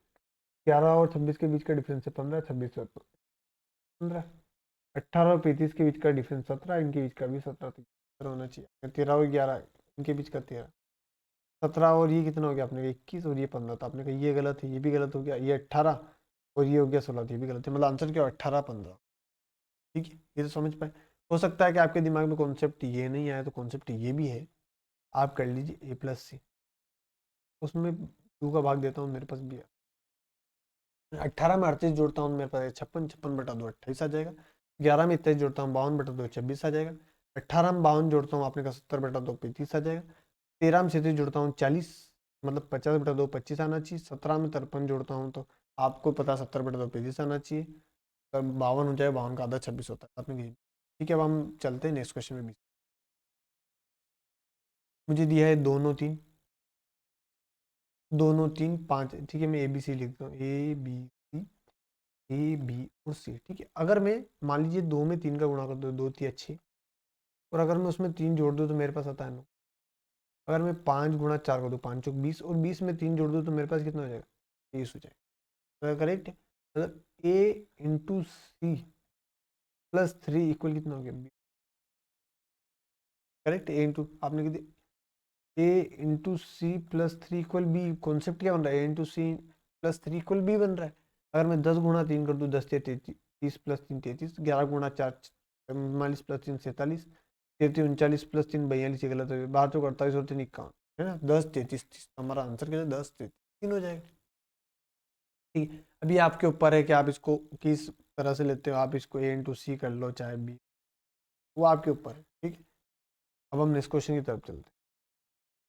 11 और 26 के बीच का डिफरेंस है 15, 26 और 15। 18 और 35 के बीच का डिफरेंस 17, इनके बीच का भी 17 होना चाहिए। 13 और 11 इनके बीच का 13। 17 और ये कितना हो गया आपने कहा 21 और ये 15, तो आपने कहा ये गलत है, ये भी गलत हो गया, ये 18 और ये हो गया 16, तो ये भी गलत है। मतलब आंसर क्या हो 18 15। ठीक है, ये तो समझ पाए। हो सकता है कि आपके दिमाग में कॉन्सेप्ट ये नहीं आया तो कॉन्सेप्ट ये भी है। आप कर लीजिए ए प्लस सी, उसमें 2 का भाग देता हूँ, मेरे पास भी है। 18 में 38 जोड़ता हूँ मेरे पास 56, 56 बटा 2 28 आ जाएगा। 11 में 23 जोड़ता हूँ 52 बटा 2 26 आ जाएगा। 18 में 52 जोड़ता हूँ आपने कहा 70 बटा 2 35 आ जाएगा। 13 में 37 जोड़ता हूँ 40, मतलब 50 बटा 2 25 आना चाहिए। 17 में 53 जोड़ता हूँ तो आपको पता 70 बटा 2 35 आना चाहिए। तो 52 हो जाए, 52 का आधा 26 होता है आपने कही। ठीक है, अब हम चलते हैं नेक्स्ट क्वेश्चन में भी। मुझे दिया है दोनों तीन, दोनों तीन पाँच। ठीक है, मैं ए बी सी लिखता हूँ, A B C, A B और सी। ठीक है, अगर मैं मान लीजिए 2 में 3 का गुणा कर दूँ, 2 3 अच्छे, और अगर मैं उसमें 3 जोड़ दूँ तो मेरे पास आता है 9। अगर मैं 5 गुणा 4 कर दूँ, 5 चौक 20, और 20 में 3 जोड़ दूँ तो मेरे पास कितना हो जाएगा 30 हो जाएगा। करेक्ट है। मतलब a into c plus 3 equal कितना हो गया 20। करेक्ट, ए इंटू आपने a into c plus 3 equal b. Concept क्या बन रहा है, a into c plus 3 equal b बन रहा है। अगर मैं 10 गुणा 3 कर दूँ 10 33, 30 प्लस 3 33, 11 गुणा 4 44 प्लस 3 47, 33 39 प्लस 3 42, ये गलत हो गया, 12 चौक 48 और 3 51, है ना। 10 33 30, हमारा आंसर क्या है 10 33 3 हो जाएगा। ठीक है, अभी आपके ऊपर है कि आप इसको किस तरह से लेते हो। आप इसको ए इंटू सी कर लो चाहे बी, वो आपके ऊपर है। ठीक है, अब हम नेक्स्ट क्वेश्चन की तरफ चलते हैं।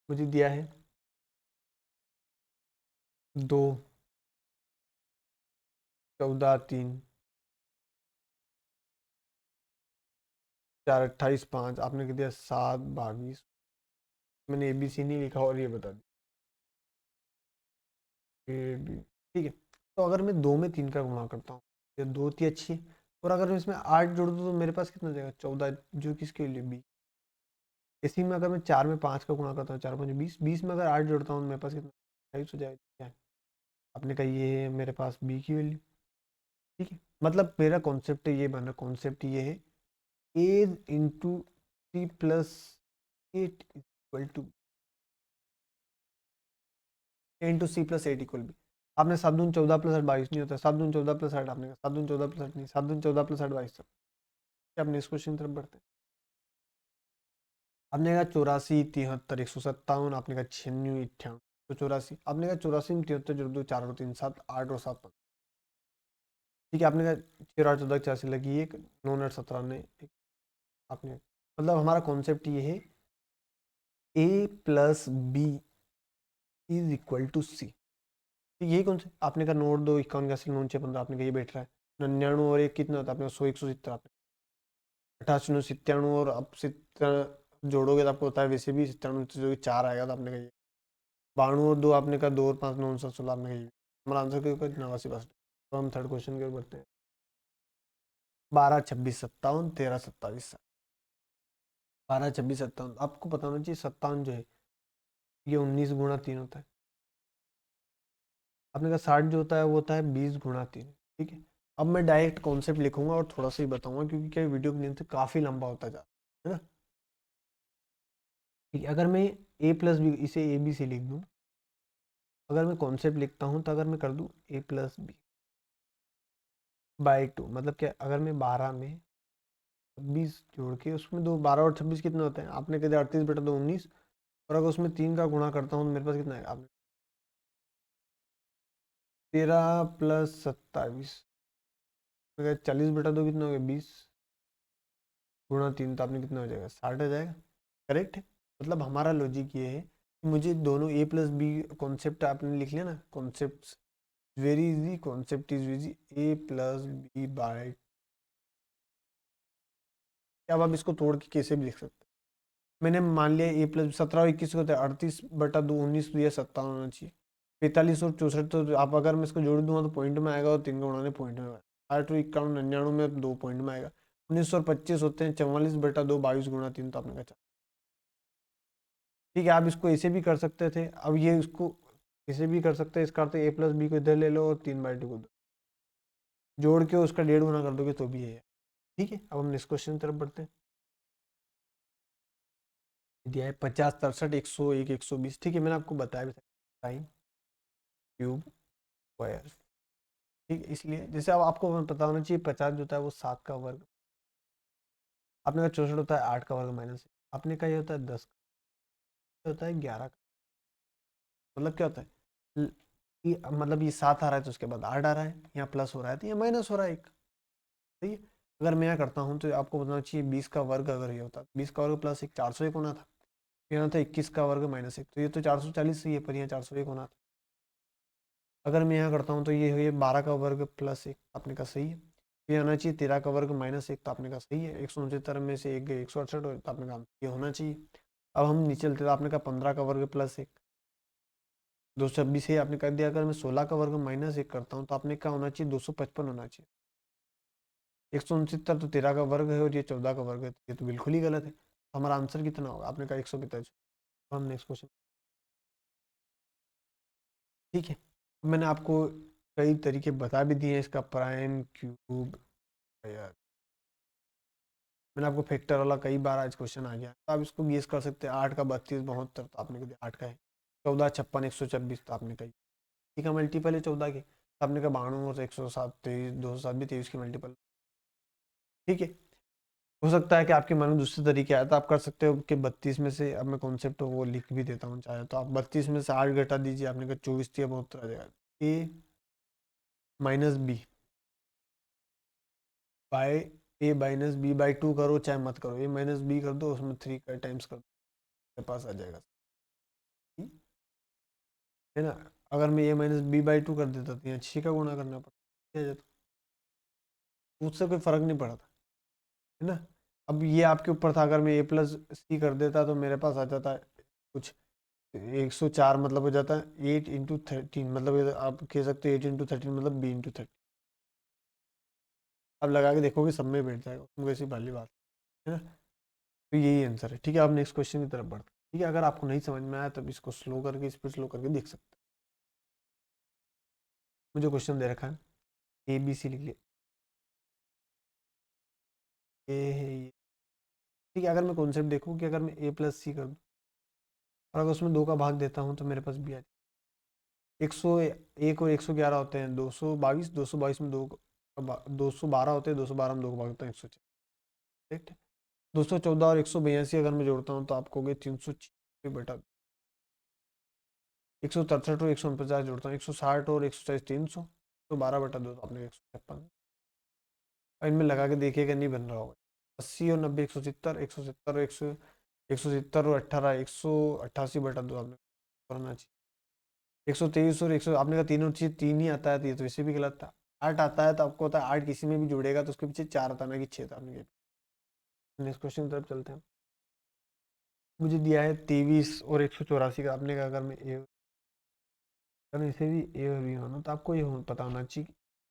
मुझे दिया है 2 14 3 4 28 5, आपने कह दिया 7 22। मैंने ए बी सी नहीं लिखा और ये बता दिया ए बी। ठीक है, तो अगर मैं 2 में 3 का गुणा करता हूँ, ये 2 थी अच्छी, और अगर मैं इसमें 8 जोड़ दूँ तो मेरे पास कितना हो जाएगा 14, जो किसके लिए बी। इसी में अगर मैं 4 में 5 का गुणा करता हूँ, 4 5 20, 20 में अगर 8 जोड़ता हूँ तो मेरे पास कितना 28 हो जाएगा। क्या है? आपने कहा ये है मेरे पास बी की वैल्यू। ठीक है, मतलब मेरा कॉन्सेप्ट ये बना, कॉन्सेप्ट ये है a into c plus 8 equal to a into c plus 8 equal b. आपने 7 दूनी 14 प्लस 8 22 नहीं होता, 7 दूनी 14 प्लस 8, आपने कहा 7 दूनी 14 प्लस 8 नहीं, 7 दूनी 14 प्लस 8 22 तक। क्या आपने इस क्वेश्चन की तरफ बढ़ते हैं। आपने कहा 84 73 157, आपने कहा 96 98, तो 84, आपने कहा 84 में 73 जोड़ दो, 4 और 3 7, 8 और 7 15। ठीक है, आपने कहा 6 8 14 84 लगी एक, 9 8 17 ने एक, आपने मतलब हमारा कॉन्सेप्ट ये है a plus b is equal to c. यही कौन से आपने कहा नोट 2 51 का 9 6 15, आपने कहा ये बैठ रहा है। 99 और एक कितना होता है आपने 100 170, आपने 88 97 और अब 70 जोड़ोगे तो आपको होता है वैसे भी 97 जो कि 4 आएगा, तो आपने कहा 92 और 2, आपने कहा 2 और 5 9 16, आपने कहा हमारा आंसर क्यों 89%। तो हम थर्ड क्वेश्चन के ऊपर बढ़ते हैं। 12 26 57 13 27, 12 26 57, आपको पता होना चाहिए 57 जो है ये 19 गुणा 3 होता है। आपने कहा 60 जो होता है वो होता है 20 गुणा 3। ठीक है, अब मैं डायरेक्ट कॉन्सेप्ट लिखूंगा और थोड़ा सा ही बताऊंगा क्योंकि क्या वीडियो की लेंथ काफ़ी लंबा होता जा रहा है ना। ठीक है, अगर मैं ए प्लस बी इसे ए बी सी लिख दूँ, अगर मैं कॉन्सेप्ट लिखता हूँ तो अगर मैं कर दूँ ए प्लस बी बाई 2, मतलब क्या अगर मैं 12 में 26 जोड़ के उसमें दो 12 और 26 कितने होते हैं, आपने कह दिया 38 बटा 2 19, और अगर उसमें 3 का गुणा करता हूँ तो मेरे पास कितना है आपने 13 प्लस 27, अगर 40/2 कितना हो गया 20 गुणा 3 तो आपने कितना हो जाएगा 60 हो जाएगा। करेक्ट है। मतलब हमारा लॉजिक ये है कि मुझे दोनों ए प्लस बी कॉन्सेप्ट आपने लिख लिया ना, concept very easy, concept is easy, a plus b by, अब आप इसको तोड़ के कैसे भी लिख सकते हैं। मैंने मान लिया ए प्लस 17 और 21 होता है 38/2 19 तो ये 57 होना चाहिए। 45 और 64 तो आप अगर मैं इसको जोड़ दूंगा तो पॉइंट में आएगा और 3 का उड़ाने पॉइंट में आएगा। 8 और 51 99 में 2 पॉइंट में आएगा। 19 और 25 होते हैं 44/2 22 गुणा 3 तो आपने कहा ठीक है। आप इसको ऐसे भी कर सकते थे, अब ये इसको ऐसे भी कर सकते हैं, इसका अर्थ ए प्लस बी को इधर ले लो और 3/2 को जोड़ के उसका 1.5 गुना कर दोगे तो भी है। ठीक है, अब हम नेक्स्ट क्वेश्चन की तरफ बढ़ते हैं। दिया है 50 63 101 120। ठीक है, मैंने आपको बताया भी था टाइम क्यूब स्क्वायर। ठीक है, इसलिए जैसे अब आपको पता होना चाहिए 50 जो होता है वो 7 का वर्ग, आपने कहा 64 होता है 8 का वर्ग माइनस, आपने कहा ये होता है 10 का, होता है 11 का। मतलब क्या होता है मतलब ये 7 आ रहा है तो उसके बाद 8 आ रहा है, यहाँ प्लस हो रहा है तो यहाँ माइनस हो रहा है एक। ठीक है, अगर मैं यहाँ करता हूँ तो आपको बताना चाहिए 20 का वर्ग अगर ये होता 20 का वर्ग प्लस एक 401 होना था, यहाँ था 21 का वर्ग माइनस एक, तो ये तो 440 ही है पर यहाँ 401 होना था। अगर मैं यहाँ करता हूँ तो ये हुई 12 का वर्ग प्लस एक, आपने कहा सही है। ये आना चाहिए 13 का वर्ग माइनस एक, तो आपने कहा सही है। 169 में से एक गए 168 हो तो आपने कहा ये होना चाहिए। अब हम नीचे चलते तो आपने कहा 15 का वर्ग प्लस एक 226 है, आपने कर दिया। अगर मैं 16 का वर्ग माइनस एक करता हूँ तो आपने क्या होना चाहिए 255 होना चाहिए। 169 तो 13 का वर्ग है और ये 14 का वर्ग है, तो ये तो बिल्कुल ही गलत है। तो हमारा आंसर कितना होगा, आपने कहा 145। तो हम नेक्स्ट क्वेश्चन। ठीक है, मैंने आपको कई तरीके बता भी दिए हैं इसका, प्राइम क्यूब यार, मैंने आपको फैक्टर वाला कई बार आज क्वेश्चन आ गया, तो आप इसको गेस कर सकते हैं। 8 का 32 72 तो आपने कह दिया 8 का है। 14 56 126 तो आपने कही ठीक है मल्टीपल है 14 के, तो आपने कहा 92 और 107 23 207 भी 23 की मल्टीपल। ठीक है, हो सकता है कि आपके मन में दूसरे तरीके आया तो आप कर सकते हो कि 32 में से, अब मैं कॉन्सेप्ट वो लिख भी देता हूँ चाहे तो, आप 32 में से 8 घटा दीजिए, आपने कहा 24 दिया बहुत आ जाएगा। A minus b by a minus b by 2 करो चाहे मत करो, ए माइनस बी कर दो उसमें 3 का टाइम्स कर दो, मेरे पास आ जाएगा। है ना, अगर मैं ए माइनस बी बाई 2 कर देता तो यहाँ 6 का गुणा करना पड़ता, उससे कोई फर्क नहीं पड़ता। है ना, अब ये आपके ऊपर था, अगर मैं ए प्लस सी कर देता तो मेरे पास आ जाता है कुछ 104, मतलब हो जाता है 8 × 13, मतलब ये आप कह सकते हो 8 × 13 मतलब b × 13। अब लगा के देखोगे सब में बैठ जाएगा, उसमें वैसी वाली बात है ना। तो यही आंसर है। ठीक है, आप नेक्स्ट क्वेश्चन की तरफ बढ़ते हैं। ठीक है, अगर आपको नहीं समझ में आया तब इसको स्लो करके स्पीड स्लो करके देख सकते हैं। मुझे क्वेश्चन दे रखा है ए बी सी लिख लिया, ए है ये। ठीक है, अगर मैं कॉन्सेप्ट देखूँ कि अगर मैं ए प्लस सी कर दूँ और अगर उसमें 2 का भाग देता हूँ तो मेरे पास बी आ जाए। 101 और 111 होते हैं 222, 222 में 212 होते हैं, 212 में 2 का भागता है 104। ठीक है, 214 और 182 अगर मैं जोड़ता हूँ तो आपको हो गए 306 बटा 163 और 149 जोड़ता हूँ 160 और 140 300, तो 12/2 तो आपने 156। और इनमें लगा के देखिएगा नहीं बन रहा होगा। 80 और 90 170, 170 और 170 और 18 188/2 आपने करना चाहिए। 123 और 100 आपने कहा तीनों चीज 3 ही आता है तो ये तो वैसे भी गलत था। 8 आता है तो आपको होता है 8 किसी में भी जुड़ेगा तो उसके पीछे 4 आता ना कि 6 था आपने। नेक्स्ट क्वेश्चन की तरफ चलते हैं। मुझे दिया है 23 और 184 का, आपने कहा अगर मैं ए, अगर इसे भी ए और बी मानो तो आपको ये पता होना चाहिए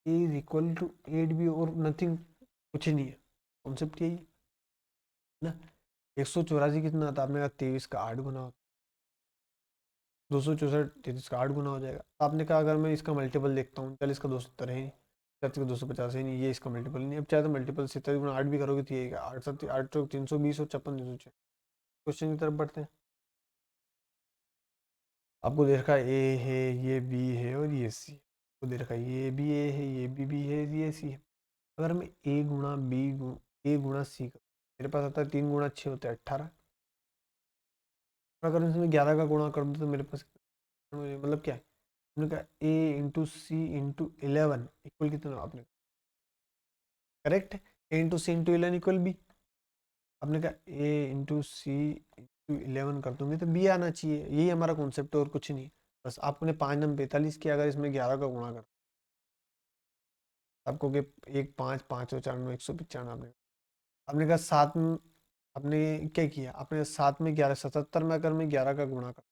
कि ए इज इक्वल टू 8b और नथिंग, कुछ नहीं है। कॉन्सेप्ट यही है ना। 184 कितना आता है, आपने कहा 23 का 8 गुना होता है, 264 33 का 8 गुना हो जाएगा। आपने कहा अगर मैं इसका मल्टीपल देखता हूँ 40 का 270 है, 40 का 250 है नहीं, ये इसका मल्टीपल नहीं। अब चाहे तो मल्टीपल 70 गुना 8 भी करोगे तो ये 8 7 8 चौक 320 और 56 306। क्वेश्चन की तरफ बढ़ते हैं। आपको दे रखा है ए है, ये बी है और ये सी है। आपको दे रखा है ये भी ए है, ये भी है, ये सी है। अगर मैं ए गुणा बी ए गुणा सी का, मेरे पास आता है 3 गुणा 6 होता है 18। और अगर इसमें 11 का गुणा कर दो तो मेरे पास मतलब क्या है, हमने कहा ए इंटू सी इंटू 11 इक्वल कितना आपने correct. A into C into 11 equal b. आपने कहा ए इंटू सी इंटू 11 कर दूंगी तो बी आना चाहिए, यही हमारा कॉन्सेप्ट है और कुछ नहीं। बस आपने 5 नम 45 किया, अगर इसमें 11 का गुणा कर आपको के एक 5 5 और 4 में 195 आपने कहा 7 में आपने क्या किया, आपने 7 में 11 77 में अगर मैं 11 का गुणा कर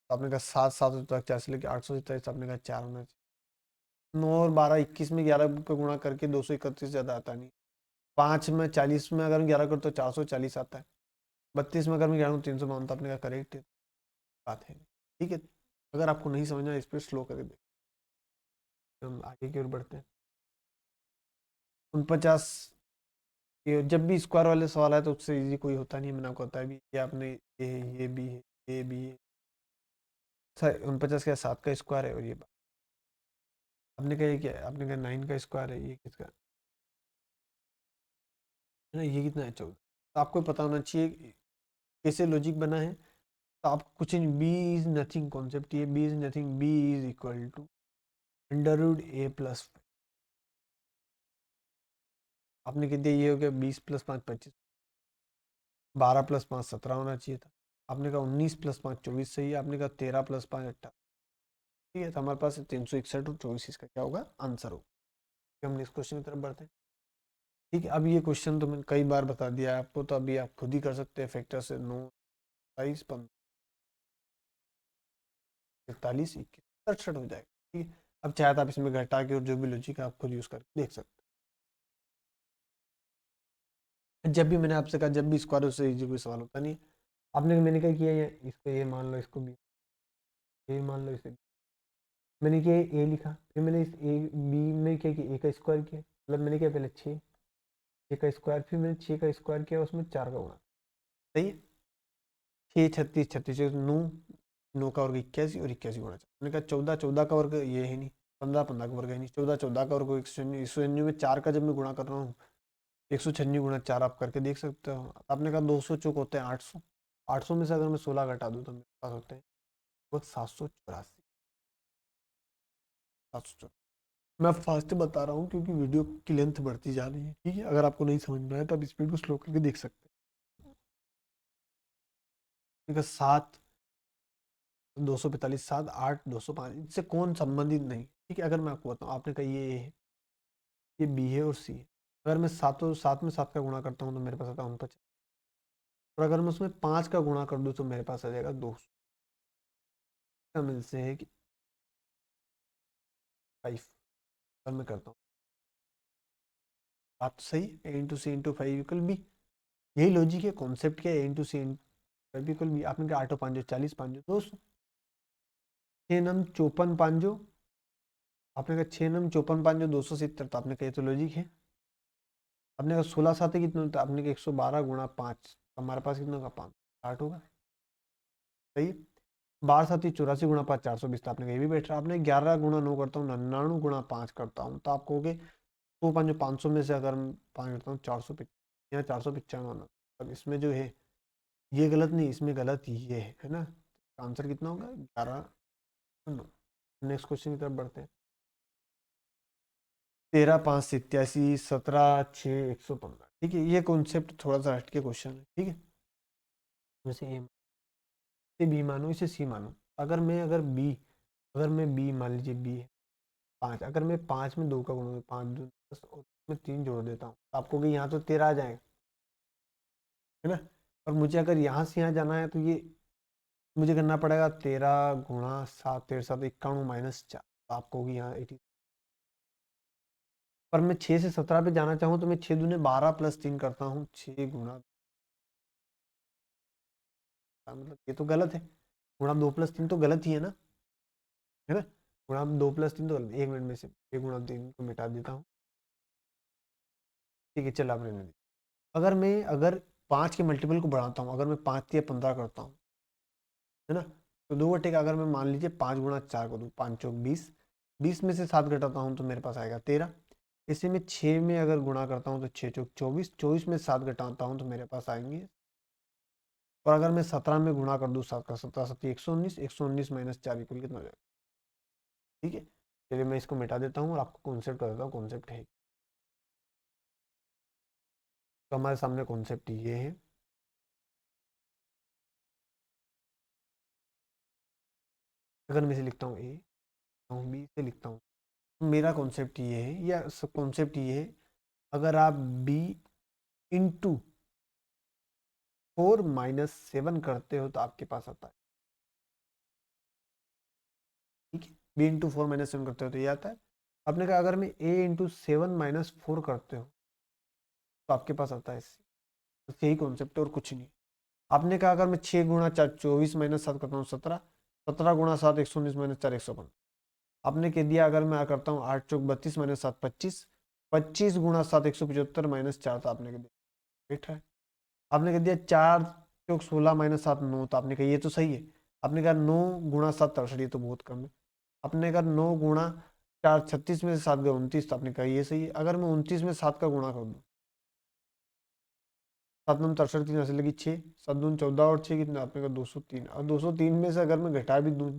तो आपने कहा 7 7 तक 4 से लेकर 847, आपने कहा 4 होना चाहिए। 9 और 12 21 में 11 का गुणा करके 231 ज़्यादा आता नहीं। 5 में 40 में अगर 11 करो तो 440 आता है। 32 में अगर मैं 11 352, तो आपने कहा करेक्ट बात है। ठीक है, अगर आपको नहीं समझना इस पर स्लो करके देख, हम आगे की ओर बढ़ते हैं। 49, ये जब भी स्क्वायर वाले सवाल आए तो उससे इजी कोई होता नहीं है, मैंने आपको बताया भी ये आपने ये भी है, ये भी है। 49 क्या 7 का स्क्वायर है, और ये आपने कहा ये क्या है, आपने कहा 9 का स्क्वायर है, ये किसका है ना, ये कितना है 14। तो आपको पता होना चाहिए कैसे लॉजिक बना है। तो आप कुछ बी इज नथिंग कॉन्सेप्ट, ये b is nothing, b is equal to under root a plus, आपने कह दिया ये हो गया 20 प्लस 5 25, 12 प्लस 5 17 होना चाहिए था। आपने कहा 19 प्लस 5 24 सही है, आपने कहा 13 प्लस 5 18। ठीक है, तो हमारे पास 361 और 24 इसका क्या होगा आंसर होगा। हम नेक्स्ट क्वेश्चन की तरफ बढ़ते हैं। ठीक है, अब ये क्वेश्चन तो मैंने कई बार बता दिया है आपको, तो अभी आप खुद ही कर सकते हैं फैक्टर से। 9 22 45 21 67 हो जाएगा। ठीक है, अब चाहे तो आप इसमें घटा के और जो भी लॉजिक है आप खुद यूज करके देख सकते हैं। जब भी मैंने आपसे कहा जब भी स्क्वायर उससे इजी कोई सवाल होता नहीं है। आपने मैंने क्या किया, ये इसको ये मान लो, इसको भी ये मान लो, इसे मैंने क्या ए लिखा, फिर मैंने इस ए बी में क्या किया, ए का स्क्वायर किया, मतलब मैंने क्या पहले 6 6 का स्क्वायर, फिर मैंने 6 का स्क्वायर किया, उसमें 4 का गुणा। सही है, 6 36 36 9 9 का वर्ग 81 और 81 गुणा 4, मैंने कहा 14 14 का वर्ग ये है नहीं, 15 15 का वर्ग है नहीं, 14 14 का वर्ग 196 में 4 का जब मैं गुणा कर रहा हूँ 196 गुणा 4 आप करके देख सकते हो। आपने कहा 200 चौक होते हैं 800, 800 में से अगर मैं 16 घटा दूँ तो मेरे पास होते हैं वो 784, 784। मैं फास्ट बता रहा हूँ क्योंकि वीडियो की लेंथ बढ़ती जा रही है। ठीक है, अगर आपको नहीं समझ में आए तो आप स्पीड को स्लो करके देख सकते हैं। 7 245 7 8 205 इससे कौन संबंधित नहीं। ठीक है, अगर मैं आपको बताऊँ, आपने कहा ये है, ये बी है और सी है। अगर मैं सातों 7 में 7 का गुणा करता हूँ तो मेरे पास आता है 49, और अगर मैं उसमें 5 का गुणा कर दूँ तो मेरे पास आ जाएगा 200। इसका मिलसे है कि 5। अगर मैं करता हूँ बात तो सही, ए इंटू सी इंटू 5 इक्वल बी, यही लॉजिक है, कॉन्सेप्ट क्या है, a into C into 5 equal b. आपने कहा 8 5 40 5 200, 6 नम 54 5, आपने कहा 6 नम 54 5 270, तो आपने कहा तो लॉजिक है। आपने कहा 16 7 कितना होता है, आपने कहा 112 गुणा 5, हमारे पास कितना होगा 5 60 होगा। सही है, 12 7 84 गुणा 5 420, तो आपने कहा ये भी बैठ रहा है। आपने 11 गुणा 9 करता हूँ 99 गुणा 5 करता हूँ, तो आप कहोगे वो 500 में से अगर मैं 5 करता हूँ 495, यहाँ 495 आना। अब इसमें जो है ये गलत नहीं, इसमें गलत ये है ना, आंसर कितना होगा 11 9। नेक्स्ट क्वेश्चन की तरफ बढ़ते हैं। 13 5 87 17 6 115। ठीक है, ये कॉन्सेप्ट थोड़ा सा हटके क्वेश्चन है। ठीक है, जैसे ए इसे बी मानो, इसे सी मानो। अगर मैं बी मान लीजिए बी है 5, अगर मैं 5 में 2 का गुणा 5 2 10 और मैं 3 जोड़ देता हूँ तो आपको कि यहाँ तो 13 आ जाएगा, है ना। और मुझे अगर यहाँ से यहाँ जाना है तो ये मुझे करना पड़ेगा 13 गुणा 7 13 7 51 माइनस 4, तो आपको होगी यहाँ 80। पर मैं 6 से 17 पे जाना चाहूँ तो मैं 6 दूने 12 प्लस 3 करता हूँ 6 गुणा, मतलब ये तो गलत है, गुणा 2 प्लस 3 तो गलत ही है ना, है ना। गुणा 2 प्लस 3 तो गलत, 1 मिनट में से 1 गुणा 3 को मिटा देता हूँ। ठीक है, चल आप रहने दीजिए। अगर 5 के मल्टीपल को बढ़ाता हूँ, अगर मैं 5 या 15 करता हूँ, है ना, तो दो बटे का अगर मैं मान लीजिए 5 गुणा 4 को दूँ 5 चौक 20, 20 में से 7 घटाता हूँ तो मेरे पास आएगा 13। इसी में 6 में अगर गुणा करता हूँ तो 6 चौक 24, 24 में 7 घटाता हूँ तो मेरे पास आएंगे। और अगर मैं 17 में गुणा कर दूँ 7 का 17 7 119, 119 माइनस 4 इक्वल कितना हो जाएगा। ठीक है, चलिए मैं इसको मिटा देता हूँ और आपको कॉन्सेप्ट कर देता हूँ, कॉन्सेप्ट है तो हमारे सामने कॉन्सेप्ट ये है। अगर मैं इसे लिखता हूँ ए और बी से लिखता हूँ, मेरा कॉन्सेप्ट ये है या कॉन्सेप्ट ये है, अगर आप बी इंटू 4 - 7 करते हो तो आपके पास आता है, ठीक है। बी इंटू 4 - 7 करते हो तो ये आता है। आपने कहा अगर मैं ए इंटू 7 - 4 करते हो तो आपके पास आता है सी। बस यही कॉन्सेप्ट है और कुछ नहीं। आपने कहा अगर मैं 6 × 4 24 - 7 करता हूँ 17, 17 × 7 119 - 4 115। आपने कह दिया अगर मैं करता हूँ 8 × 4 32 - 7 25, 25 × 7 175 -4, तो आपने कह दिया बैठा है। आपने कह दिया 4 × 16 - 7 9, तो आपने कहा ये तो सही है। आपने कहा 9 × 7 63, ये तो बहुत कम है। आपने कहा 9 × 4 36 में से 7 गए 29, तो आपने कहा ये सही है। अगर मैं 29 में 7 का गुणा कर दूँ, 7 × 9 = 63, 3 ऐसे लगी 6, 7 दूनी 14 और 6 कितना, आपने कहा 203। और 203 में से अगर मैं घटा भी दूँ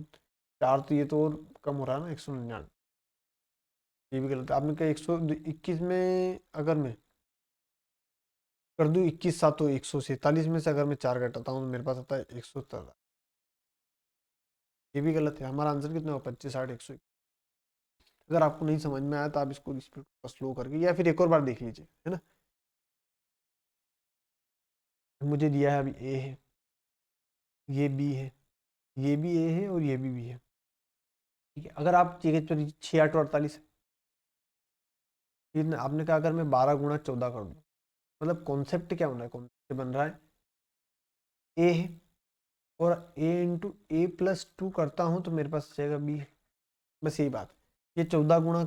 4, तो ये तो और कम हो रहा है ना, 199। ये भी गलत है। आपने कहा 121 में अगर मैं कर दूँ 21 7 तो 147 में से अगर मैं 4 घटाता हूँ तो मेरे पास आता है 117। ये भी गलत है। हमारा आंसर कितना होगा, 25 60 100। अगर आपको नहीं समझ में आया तो आप इसको स्पीड स्लो करके या फिर एक और बार देख लीजिए, है ना। मुझे दिया है अभी ए है, ये बी है, ये भी ए है और ये भी है, ठीक है। अगर आप चाहिए 6 8 48, फिर आपने कहा अगर मैं 12 × 14 कर दूँ, मतलब कॉन्सेप्ट क्या होना है, कॉन्सेप्ट बन रहा है ए है, और ए इंटू A+2 करता हूँ तो मेरे पास जाएगा बी है। बस यही बात है। ये 14 ×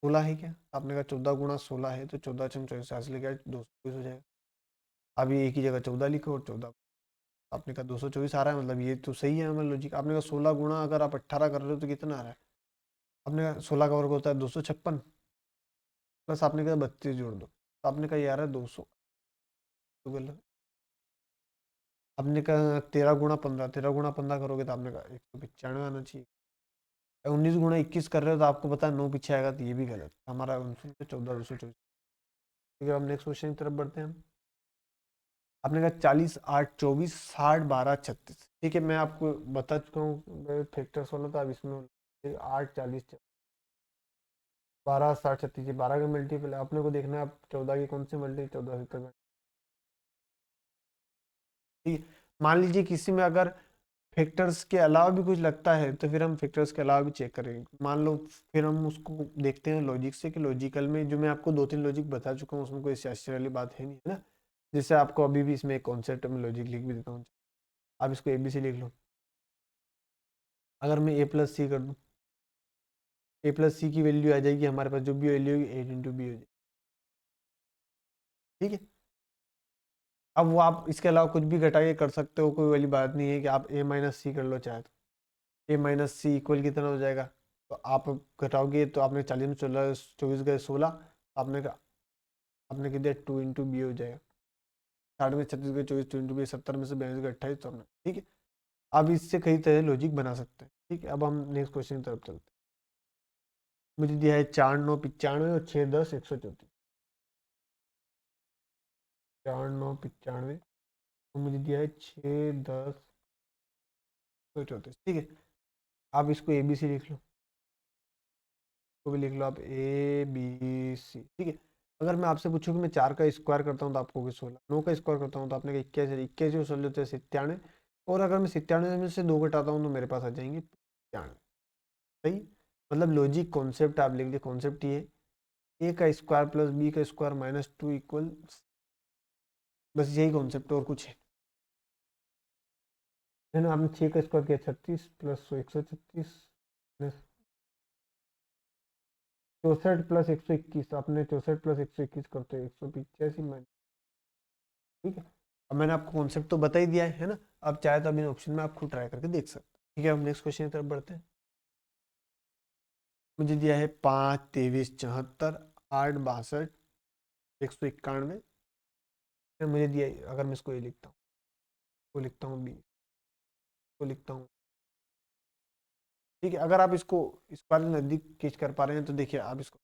16 है क्या, आपने कहा 14 × 16 है, तो 14 × 24 से लेकर 224 हो जाएगा। अभी एक ही जगह 14 लिखो और 14, आपने कहा 224 आ रहा है, मतलब ये तो सही है हमारा लॉजिक। आपने कहा 16 गुणा अगर आप 18 कर रहे हो तो कितना आ रहा है, आपने कहा 16 का वर्ग होता है 256, प्लस आपने कहा 32 जोड़ दो, तो आपने कहा ये आ रहा है 200, तो गलत। आपने कहा 13 × 15, 13 × 15 करोगे तो आपने कहा 195 आना चाहिए। 19 × 21 कर रहे हो तो आपको पता है 9 पीछे आएगा, तो ये भी गलत। हमारा आंसर 14 224। ठीक है, अब नेक्स्ट क्वेश्चन की तरफ बढ़ते हैं हम। आपने कहा 40 8 24 60 12 36, ठीक है। मैं आपको बता चुका हूँ फैक्टर्स वाला, तो आप इसमें 8 40 12 60 36, 12 का मल्टीपल अपने को देखना है। आप 14 की कौन सी मल्टी, 14 से तक, ठीक है। मान लीजिए किसी में अगर फैक्टर्स के अलावा भी कुछ लगता है तो फिर हम फैक्टर्स के अलावा भी चेक करेंगे, मान लो। फिर हम उसको देखते हैं लॉजिक से, कि लॉजिकल में जो मैं आपको 2 3 लॉजिक बता चुका हूँ उसमें कोई आश्चर्य वाली बात है नहीं, है ना। जैसे आपको अभी भी इसमें एक कॉन्सेप्ट में लॉजिक लिख भी देता हूँ, आप इसको ABC लिख लो। अगर मैं A+C कर दूँ, A+C की वैल्यू आ जाएगी हमारे पास, जो भी वैल्यू होगी 8 × B हो जाएगी, ठीक है। अब वो आप इसके अलावा कुछ भी घटाइए कर सकते हो, कोई वाली बात नहीं है कि आप A - C कर लो चाहे तो। A - C इक्वल कितना हो जाएगा, तो आप घटाओगे तो आपने 40 में 16 24 गए 16, आपने कह दिया 2 × B हो जाएगा। 60 में 36 गए 24, 2 × B 70 में से 42 गए 28, तो ठीक है। अब इससे कई तरह लॉजिक बना सकते हैं, ठीक है। अब हम नेक्स्ट क्वेश्चन की तरफ चलते हैं। मुझे दिया है 4 9 95 और 6 10 134। 4 9 95 और मुझे दिया है 6 10 134, ठीक है। आप इसको ABC लिख लो, को भी लिख लो आप ABC, ठीक है। अगर मैं आपसे पूछूं कि मैं 4 का स्क्वायर करता हूँ तो आप कहोगे 16, 9 का स्क्वायर करता हूँ तो आपने कहा 81, 81 और 16 होते हैं 97, और अगर मैं 97 में से 2 घटाता हूँ तो मेरे पास आ जाएंगे 95, सही। मतलब लॉजिक कॉन्सेप्ट आप लिख दिए, कॉन्सेप्ट ये A का स्क्वायर प्लस B का स्क्वायर -2 इक्वल, बस यही कॉन्सेप्ट और कुछ है ना। आपने 6 का स्क्वायर किया 36 प्लस 136 64 प्लस 121, आपने 64 प्लस 121 करते 185, ठीक है। अब मैंने आपको कॉन्सेप्ट तो बता ही दिया है ना। अब चाहे तो अब इन ऑप्शन में आप खुद ट्राई करके देख सकते हैं, ठीक है। अब नेक्स्ट क्वेश्चन की तरफ बढ़ते हैं। मुझे दिया है 5 23 74 8 62 191, मुझे दिया है, अगर मैं इसको ए लिखता हूँ, को लिखता हूँ बी, को लिखता हूँ, ठीक है। अगर आप इसको इस बार नज़दीक खींच कर पा रहे हैं तो देखिए आप इसको,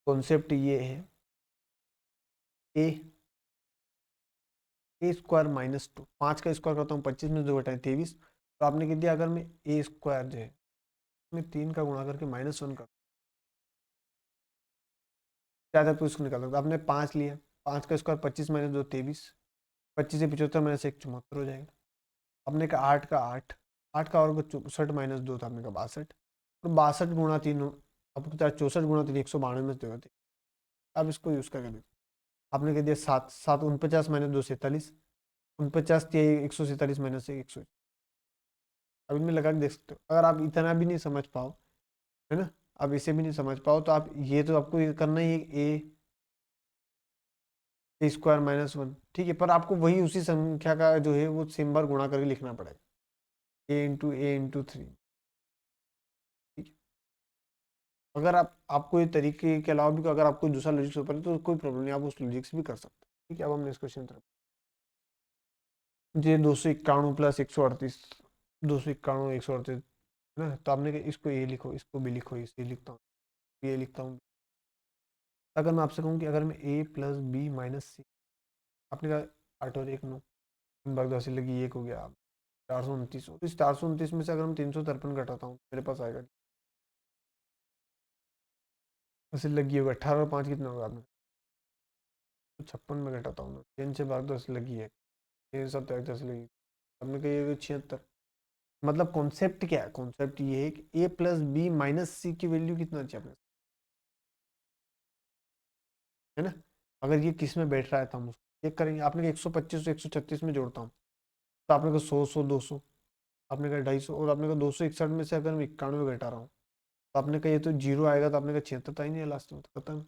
कॉन्सेप्ट ये है ए स्क्वायर माइनस 2, 5 का स्क्वायर करता हूँ 25 में 2 घटाएं 23। तो आपने कह दिया अगर मैं ए स्क्वायर जो है मैं 3 का गुणा करके -1 कर ज़्यादा तो इसको निकाल सकता, आपने 5 लिया, 5 का स्क्वायर 25 माइनस 2 23, 25 से 75 माइनस 1 74 हो जाएगा। आपने कहा 8 का 8, 8 का और 64 माइनस 2 था, आपने कहा 62, और 62 गुणा 3 आपको 64 गुणा 3 192 में से देते। अब इसको यूज़ करके देखो, आपने कह दिया 7 7 49 माइनस 2 47, 49 147 माइनस 1 अब इनमें लगा के देख सकते हो। अगर आप इतना भी नहीं समझ पाओ, है ना, आप इसे भी नहीं समझ पाओ तो आप ये तो आपको ये करना ही है, ए स्क्वायर -1, ठीक है, पर आपको वही उसी संख्या का जो है वो सेम बार गुणा करके लिखना पड़ेगा, a इंटू 3, ठीक है। अगर आपको ये तरीके के अलावा भी अगर आपको दूसरा लॉजिक्स ऊपर है तो कोई प्रॉब्लम नहीं, आप उस लॉजिक्स भी कर सकते हैं, ठीक है। अब हम नेक्स्ट क्वेश्चन तरफ, ये 291 प्लस 138, 291 138 है ना, तो आपने कहा इसको ये लिखो, इसको भी लिखो, इसे लिखता हूँ, ये लिखता हूँ। अगर मैं आपसे कहूँ कि अगर मैं a प्लस बी माइनस सी, आपने कहा 8 और 1 9, बगदासी लगी 1 हो गया, 429, तो इस 429 में से अगर हम 353 घटाता हूँ मेरे पास आएगा, ऐसे लगी होगा 18 और 5 कितना होगा, आपने तो 56 में घटाता हूँ मैं, 3 से भाग 10 लगी है, 3 7 10 लगी, आपने कहा ये 76। मतलब कॉन्सेप्ट क्या है, कॉन्सेप्ट ये है कि a प्लस बी माइनस सी की वैल्यू कितना चाहिए अपने, है ना। अगर ये किस में बैठ रहा है तो हम उसको चेक करेंगे। आपने कहा 125 से 136 में जोड़ता हूँ, तो आपने कहा 100 200, आपने कहा 250, और आपने कहा 261 में से अगर मैं 91 घटा रहा हूँ तो आपने कहा ये तो जीरो आएगा, तो आपने कहा 76 तो ही नहीं है लास्ट में, तो खत्म।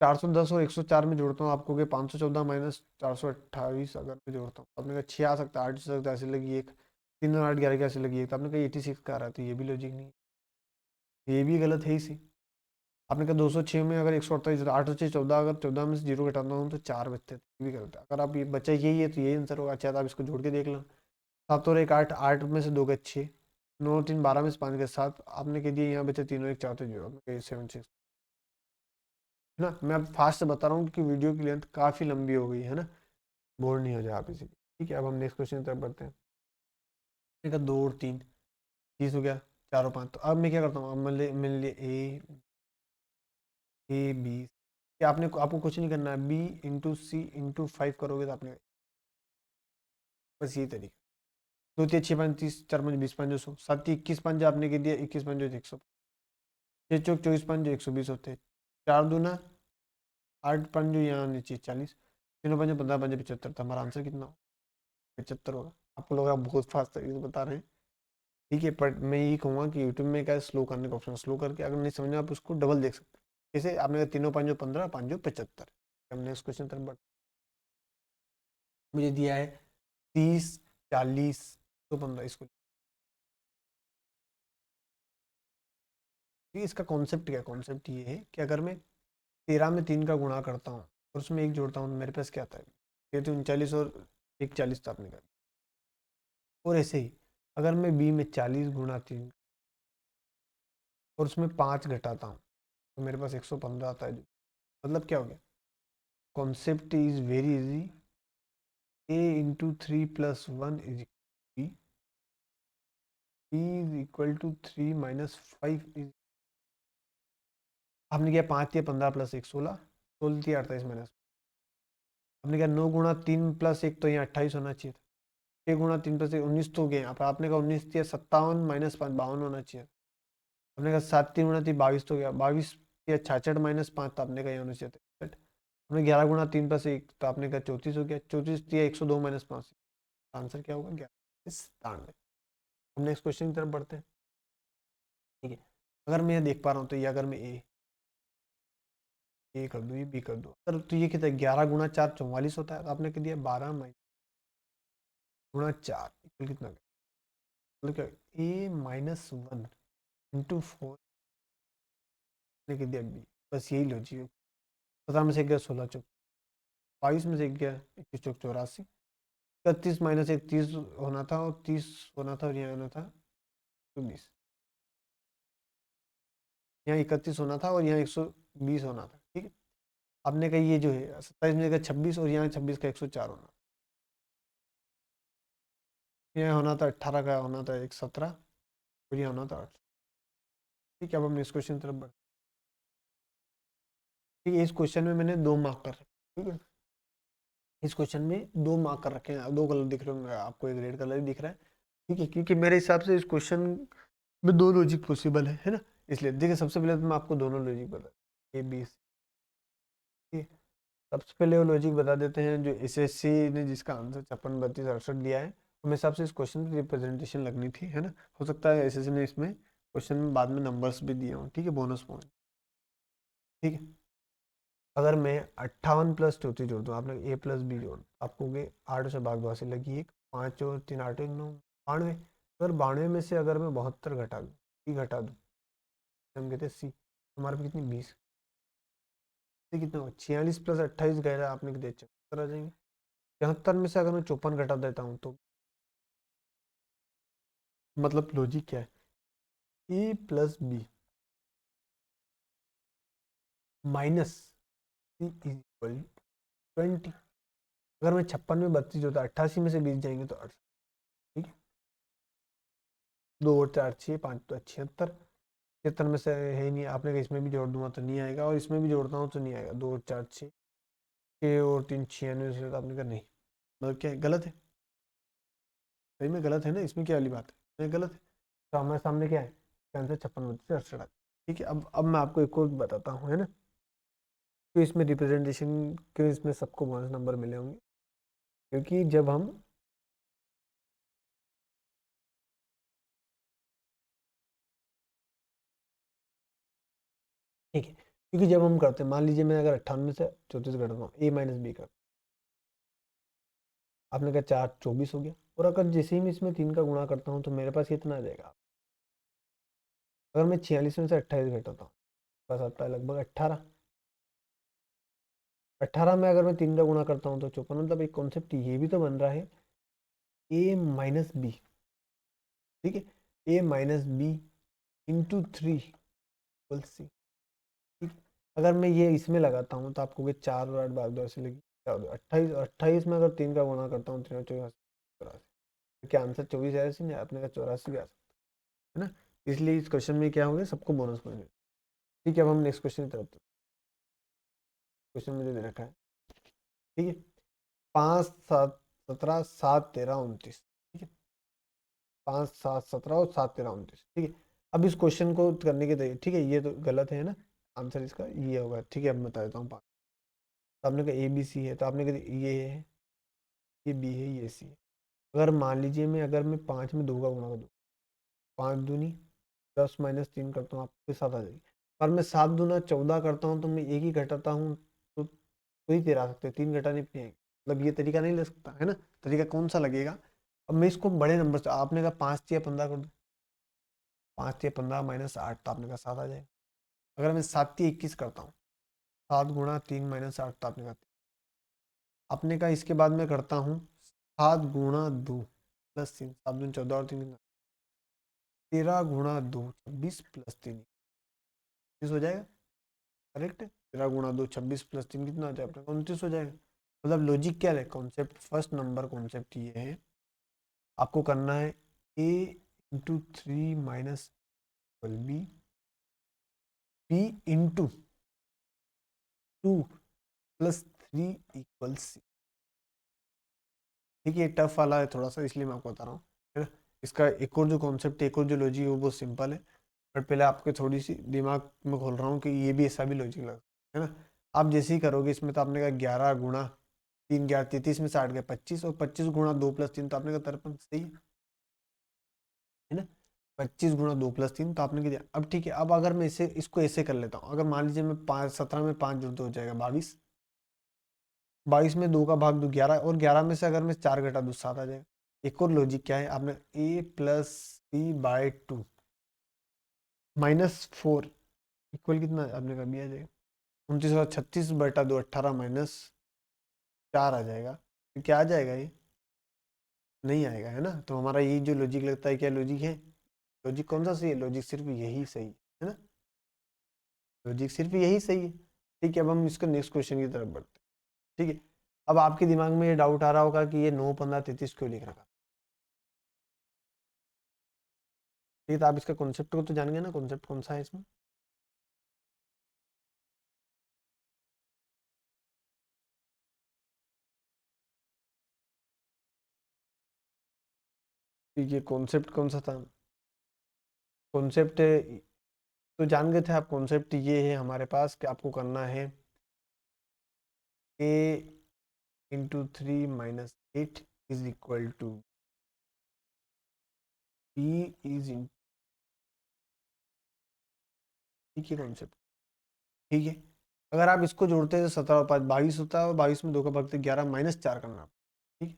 410 और 104 में जोड़ता हूँ, आपको क्या 514 माइनस 428 अगर मैं जोड़ता हूँ, आपने कहा 6 आ सकता है, 8 सकता है, ऐसे लगी एक, 3 और 8 11 के ऐसे लगी एक, तो आपने कहा 86 का आ रहा है, तो ये भी लॉजिक नहीं है, ये भी गलत है इसी। आपने कहा 206 में अगर 148, 8 और 6 14, अगर 14 में से जीरो घटाता हूँ तो 4 बचते हैं, ये भी गलत है। अगर आप ये बच्चा यही है तो यही आंसर होगा। अच्छा, तो आप इसको जोड़ के देख लो, 7 और 1 8, 8 में से 2 गए 6, 9 और 3 12 में से 5 गए 7, आपने कह दिया यहाँ बचे 3 और 1 4 तो जीरो, आपने 7 6, है ना। मैं अब फास्ट से बता रहा हूँ क्योंकि वीडियो की लेंथ काफ़ी लंबी हो गई है ना, बोर नहीं हो जाए आप इसी, ठीक है। अब हम नेक्स्ट क्वेश्चन की तरफ बढ़ते हैं। देखा 2 और 3 30 हो गया, 4 और 5, तो अब मैं क्या करता हूँ, अब मैंने लिए ए बी, कि आपने आपको कुछ नहीं करना है, बी इंटू सी इंटू 5 करोगे तो आपने बस यही तरीका। 2 3 6 5 30, 4 5 20 5 100, 7 21 5 आपने कह दिया 21 5 100, 6 चौक 24 5 120 होते हैं, 4 दूना 8 5 यहाँ नीचे 40, 3 5 15 5 75, तो हमारा आंसर कितना हो, 75 होगा। आपको लोग आप बहुत फास्ट तरीके से बता रहे हैं, ठीक है, बट मैं यही कहूँगा कि यूट्यूब में क्या स्लो करने का ऑप्शन, स्लो करके अगर नहीं समझना आप उसको डबल देख सकते हैं। जैसे आपने कहा तीनों 5 15 5 75, हमने इस क्वेश्चन तरफ मुझे दिया है 30 40 तो 15, इसको इसका कॉन्सेप्ट क्या है, कॉन्सेप्ट ये है कि अगर मैं 13 में 3 का गुणा करता हूँ और उसमें 1 जोड़ता हूँ तो मेरे पास क्या आता है, ये तो 39 और 1 40 था आपने कहा। और ऐसे ही अगर मैं बी में 40 गुणा 3 और उसमें 5 घटाता हूँ तो मेरे पास 115 आता है। मतलब क्या हो गया, concept is very easy, a into 3 plus 1 is b, b is equal to 3 minus 5 is, आपने किया 5 या 15 प्लस 1 16, 16 थी 48 माइनस, आपने कहा 9 गुणा 3 प्लस 1 तो यहाँ 28 होना चाहिए था, 6 गुणा 3 प्लस 1 19 तो हो गए, आप आपने कहा 19 थी 57 माइनस 5 52 होना चाहिए, आपने कहा 7 3 गुणा 3 22 तो गया, 22 या 66 माइनस 5 तो आपने कहा यहाँ होना चाहिए था 63, आपने 11 गुणा 3 प्लस 1 तो आपने कहा 34 हो गया, 34 थी 102 माइनस 5, आंसर क्या होगा 11 हम नेक्स्ट क्वेश्चन की तरफ बढ़ते हैं, ठीक है। अगर मैं ये देख पा रहा हूँ तो ये अगर मैं ए कर दूँ, ये बी कर दूँ, अगर तो ये कितना 11 गुणा 4 44 होता है, तो आपने कह दिया 12 माइनस गुणा 4 इक्वल कितना, मतलब क्या, ए -1 इंटू 4 ने कह दिया बी, बस यही लो जी। 17 में से गया 16 चौक 22 में से गया 21 चौक 84, 31 माइनस 1 30 होना था और 30 होना था और यहाँ होना था 120, यहाँ 31 होना था और यहाँ 120 होना था, ठीक है। आपने कहा ये जो है 27 में का 26 और यहाँ 26 का 104 होना, यहाँ होना था 18 का होना था 117 और यहाँ होना था 8। ठीक है, अब हम इस क्वेश्चन की तरफ बढ़ते हैं। ठीक है, इस क्वेश्चन में मैंने 2 मार्क कर रखे, ठीक है, इस क्वेश्चन में 2 मार्क कर रखे हैं, 2 कलर दिख रहे होंगे आपको, एक रेड कलर ही दिख रहा है। ठीक है, क्योंकि मेरे हिसाब से इस क्वेश्चन में 2 लॉजिक पॉसिबल है ना, इसलिए देखिए सबसे पहले तो मैं आपको दोनों लॉजिक बता, ए बी सी। सबसे पहले वो लॉजिक बता देते हैं जो एसएससी ने जिसका आंसर 56 32 68 दिया है, तो मेरे हिसाब से इस क्वेश्चन की रिप्रेजेंटेशन लगनी थी, है ना। हो सकता है एसएससी ने इसमें क्वेश्चन में बाद में नंबर्स भी दिए हों, ठीक है, बोनस पॉइंट। ठीक है, अगर मैं 58 प्लस 34 जोड़ दूँ, आपने ए प्लस बी जोड़, आपको होगे 8 से भाग 2 से लगी एक, 5 और 3 8 9 92। अगर 92 में से अगर मैं 72 घटा दूँ, सी घटा दूँ, हम कहते हैं सी, हमारे पास कितनी 20, कितना हो 46 प्लस 28 गया, आपने कितने 74 आ जाएंगे। 74 में से अगर मैं 54 घटा देता हूँ तो मतलब लॉजिक क्या है, a plus b minus c is equal 20। अगर मैं 56 में 32 होता है, 88 में से 20 जाएंगे तो 68। ठीक है, 2 और 4 6 5 तो 76, 76 में से है ही नहीं, आपने कहा इसमें भी जोड़ दूंगा तो नहीं आएगा, और इसमें भी जोड़ता हूँ तो नहीं आएगा, 2 और 4 6, 6 और 3 96 से, तो आपने कहा नहीं, मतलब क्या है, गलत है। सही में गलत है ना, इसमें क्या वाली बात है, नहीं गलत है। तो हमारे सामने क्या है, आंसर 56 32 68। ठीक है, अब मैं आपको एक और बताता हूँ, है ना, तो इसमें रिप्रेजेंटेशन क्यों इसमें सबको बोनस नंबर मिले होंगे, क्योंकि जब हम ठीक है, क्योंकि जब हम करते हैं, मान लीजिए मैं अगर 98 से 34 घटाता हूँ, ए माइनस बी कर, आपने कहा 4 24 हो गया, और अगर जैसे ही मैं इसमें 3 का गुणा करता हूँ तो मेरे पास कितना आ जाएगा, अगर मैं 46 में से 28 घटाता हूँ, बस आता है लगभग 18। 18 में अगर मैं 3 का गुणा करता हूँ तो 54, मतलब एक कॉन्सेप्ट ये भी तो बन रहा है, ए माइनस बी, ठीक है, a minus b into 3 equal c. ठीक, अगर मैं ये इसमें लगाता हूँ तो आपको 4 और 8 भाग 2 ऐसे लगी 28, 28 में अगर 3 का गुणा करता हूँ 3 24 चौरासी, क्या आंसर 24 आया, नहीं आपने कहा 84 भी आ सकता है ना, इसलिए इस क्वेश्चन में क्या हो गया, सबको बोनस पॉइंट। ठीक है, अब हम नेक्स्ट क्वेश्चन की तरफ, क्वेश्चन मुझे दे रखा है, ठीक है, 5 7 17 7 13 29, ठीक है, 5 7 17 और 7 13 29, ठीक है। अब इस क्वेश्चन को करने के तरीके, ठीक है, ये तो गलत है ना, आंसर इसका ये होगा, ठीक है, अब मैं बता देता हूँ। तो आपने कहा ए बी सी है, तो आपने कहा ये है, ये बी है, ये सी है। अगर मान लीजिए मैं अगर मैं 5 में 2 का गुणा कर दूँ, 5 दूनी 10 माइनस 3 करता हूँ, आपके साथ आ जाएगी। और मैं 7 दूना 14 करता हूँ तो मैं एक ही घटाता हूँ, तो ही 13 आ सकते, 3 घटाने पे आएंगे, मतलब ये तरीका नहीं ले सकता है ना, तरीका कौन सा लगेगा। अब मैं इसको बड़े नंबर से, आपने कहा 5 या 15 कर दूँ, 5 या 15 माइनस 8, तो आपने कहा 7 आ जाएगा। अगर मैं 7 या 21 करता हूँ, 7 गुणा 3 माइनस 8, तो आपने कहा, आपने कहा इसके बाद मैं करता हूँ 7 गुणा 2 प्लस 3, 7 दूनी 14 और 3 13 गुणा 2 26 प्लस 3 30 हो जाएगा, करेक्ट है। 13 गुणा 2 26 प्लस 3 कितना हो जाएगा, 29 हो जाएगा। मतलब लॉजिक क्या है, कॉन्सेप्ट, फर्स्ट नंबर कॉन्सेप्ट ये है, आपको करना है a into 3 minus b, b into 2 plus 3 equal c. ठीक है, टफ वाला है थोड़ा सा, इसलिए मैं आपको बता रहा हूँ, है ना। इसका एक और जो कॉन्सेप्ट है, एक और जो लॉजिक है वो बहुत सिंपल है, बट पहले आपके थोड़ी सी दिमाग में खोल रहा हूँ कि ये भी ऐसा भी लॉजिक लगा, है ना। आप जैसे ही करोगे इसमें, तो आपने कहा 11 गुणा 3 11 33 में से 8 गया 25, और 25 गुणा 2 प्लस 3, तो आपने कहा 53, सही है ना। 25 गुणा 2 प्लस 3, तो आपने क्या दिया। अब ठीक है, अब अगर मैं इसे इसको ऐसे कर लेता हूँ, अगर मान लीजिए मैं 5 17 में 5 जुड़, तो हो जाएगा 22, 22 में 2 का भाग दो 11, और 11 में से अगर मैं 4 घटा दूँ 7 आ जाएगा। एक और लॉजिक क्या है, आपने a plus b by 2 minus 4 equal कितना, आपने कहा बी आ जाएगा। 29 और 36 बटा 2 18 माइनस 4 आ जाएगा, तो क्या आ जाएगा, ये नहीं आएगा, है ना। तो हमारा ये जो लॉजिक लगता है, क्या लॉजिक है, लॉजिक कौन सा सही है, लॉजिक सिर्फ यही सही है ना, लॉजिक सिर्फ यही सही है। ठीक है, अब हम इसके नेक्स्ट क्वेश्चन की तरफ बढ़ते हैं। ठीक है, अब आपके दिमाग में ये डाउट आ रहा होगा कि ये 9, 15, 33 क्यों लिख रखा। ठीक है, तो आप इसका कॉन्सेप्ट को तो जान गए ना, कॉन्सेप्ट कौन सा है इसमें। ठीक है, कॉन्सेप्ट कौन सा था। कॉन्सेप्ट तो जान गए थे आप। कॉन्सेप्ट ये है हमारे पास कि आपको करना है a into 3 - 8 is equal to b is in. ठीक है कॉन्सेप्ट। ठीक है, अगर आप इसको जोड़ते हैं तो 17 और 5 22 होता है, और 22 में 2 का भाग 11 -4 करना। ठीक है,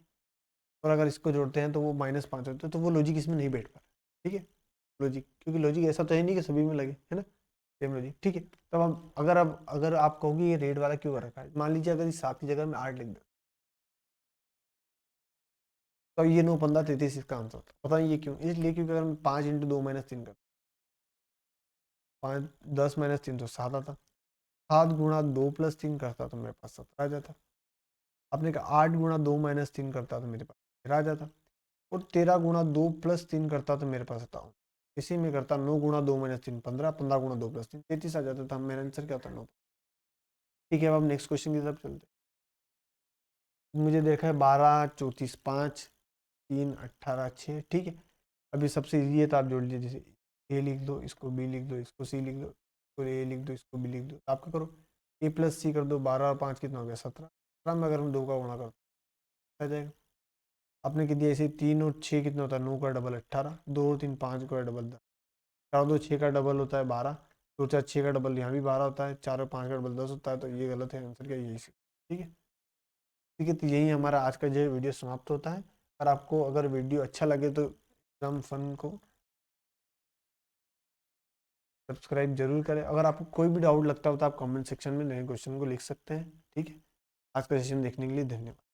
और अगर इसको जोड़ते हैं तो वो -5 होता है, तो वो लॉजिक इसमें नहीं बैठ पा रहा। ठीक है, लॉजिक, क्योंकि लॉजिक ऐसा तो है नहीं कि सभी में लगे, है ना, सेम लॉजिक। ठीक है, तब हम अगर आप कहोगे ये रेड वाला क्यों कर रखा है, मान लीजिए अगर इस 7 की जगह में 8 लिख दो, तो ये 9, 15, 33 इसका आंसर होता है। पता नहीं ये क्यों, इसलिए क्योंकि अगर मैं 5 इंटू 2 - 3 कर, 5 10 -3 तो 7 आता। 7 गुणा 2 + 3 करता तो मेरे पास 17 आ जाता। आपने कहा 8 गुणा 2 - 3 करता तो मेरे पास 13 आ जाता। और 13 गुणा 2 + 3 करता तो मेरे पास आता। इसी में करता 9 गुणा 2 - 3 15, 15 गुणा 2 + 3 33 आ जाता था। मेरा आंसर क्या था, 9। ठीक है, अब हम नेक्स्ट क्वेश्चन की तरफ चलते हैं। मुझे देखा है 12, 34, 5, 3, 18, 6। ठीक है, अभी सबसे इजी है तो आप जोड़ लीजिए। जैसे ए लिख दो, इसको बी लिख दो, इसको सी लिख दो, इसको ए लिख दो, इसको बी लिख दो। आप क्या करो, ए प्लस सी कर दो। 12 और 5 कितना हो गया, 17। 17 में अगर हम 2 का गुणा करते आ जाएगा। आपने कितनी ऐसे 3 और 6 कितना होता है, 9 का डबल 18, 2 और 3 5 का डबल 10, 4 और 2 6 का डबल होता है 12, 2 4 6 का डबल यहाँ भी 12 होता है, 4 और 5 का डबल 10 होता है। तो ये गलत है, आंसर क्या, यही। ठीक है। ठीक है, तो यही हमारा आज का जो वीडियो समाप्त होता है। और आपको अगर वीडियो अच्छा लगे तो एकदम फन को सब्सक्राइब जरूर करें। अगर आपको कोई भी डाउट लगता हो तो आप कमेंट सेक्शन में नए क्वेश्चन को लिख सकते हैं। ठीक है, आज का सेशन देखने के लिए धन्यवाद।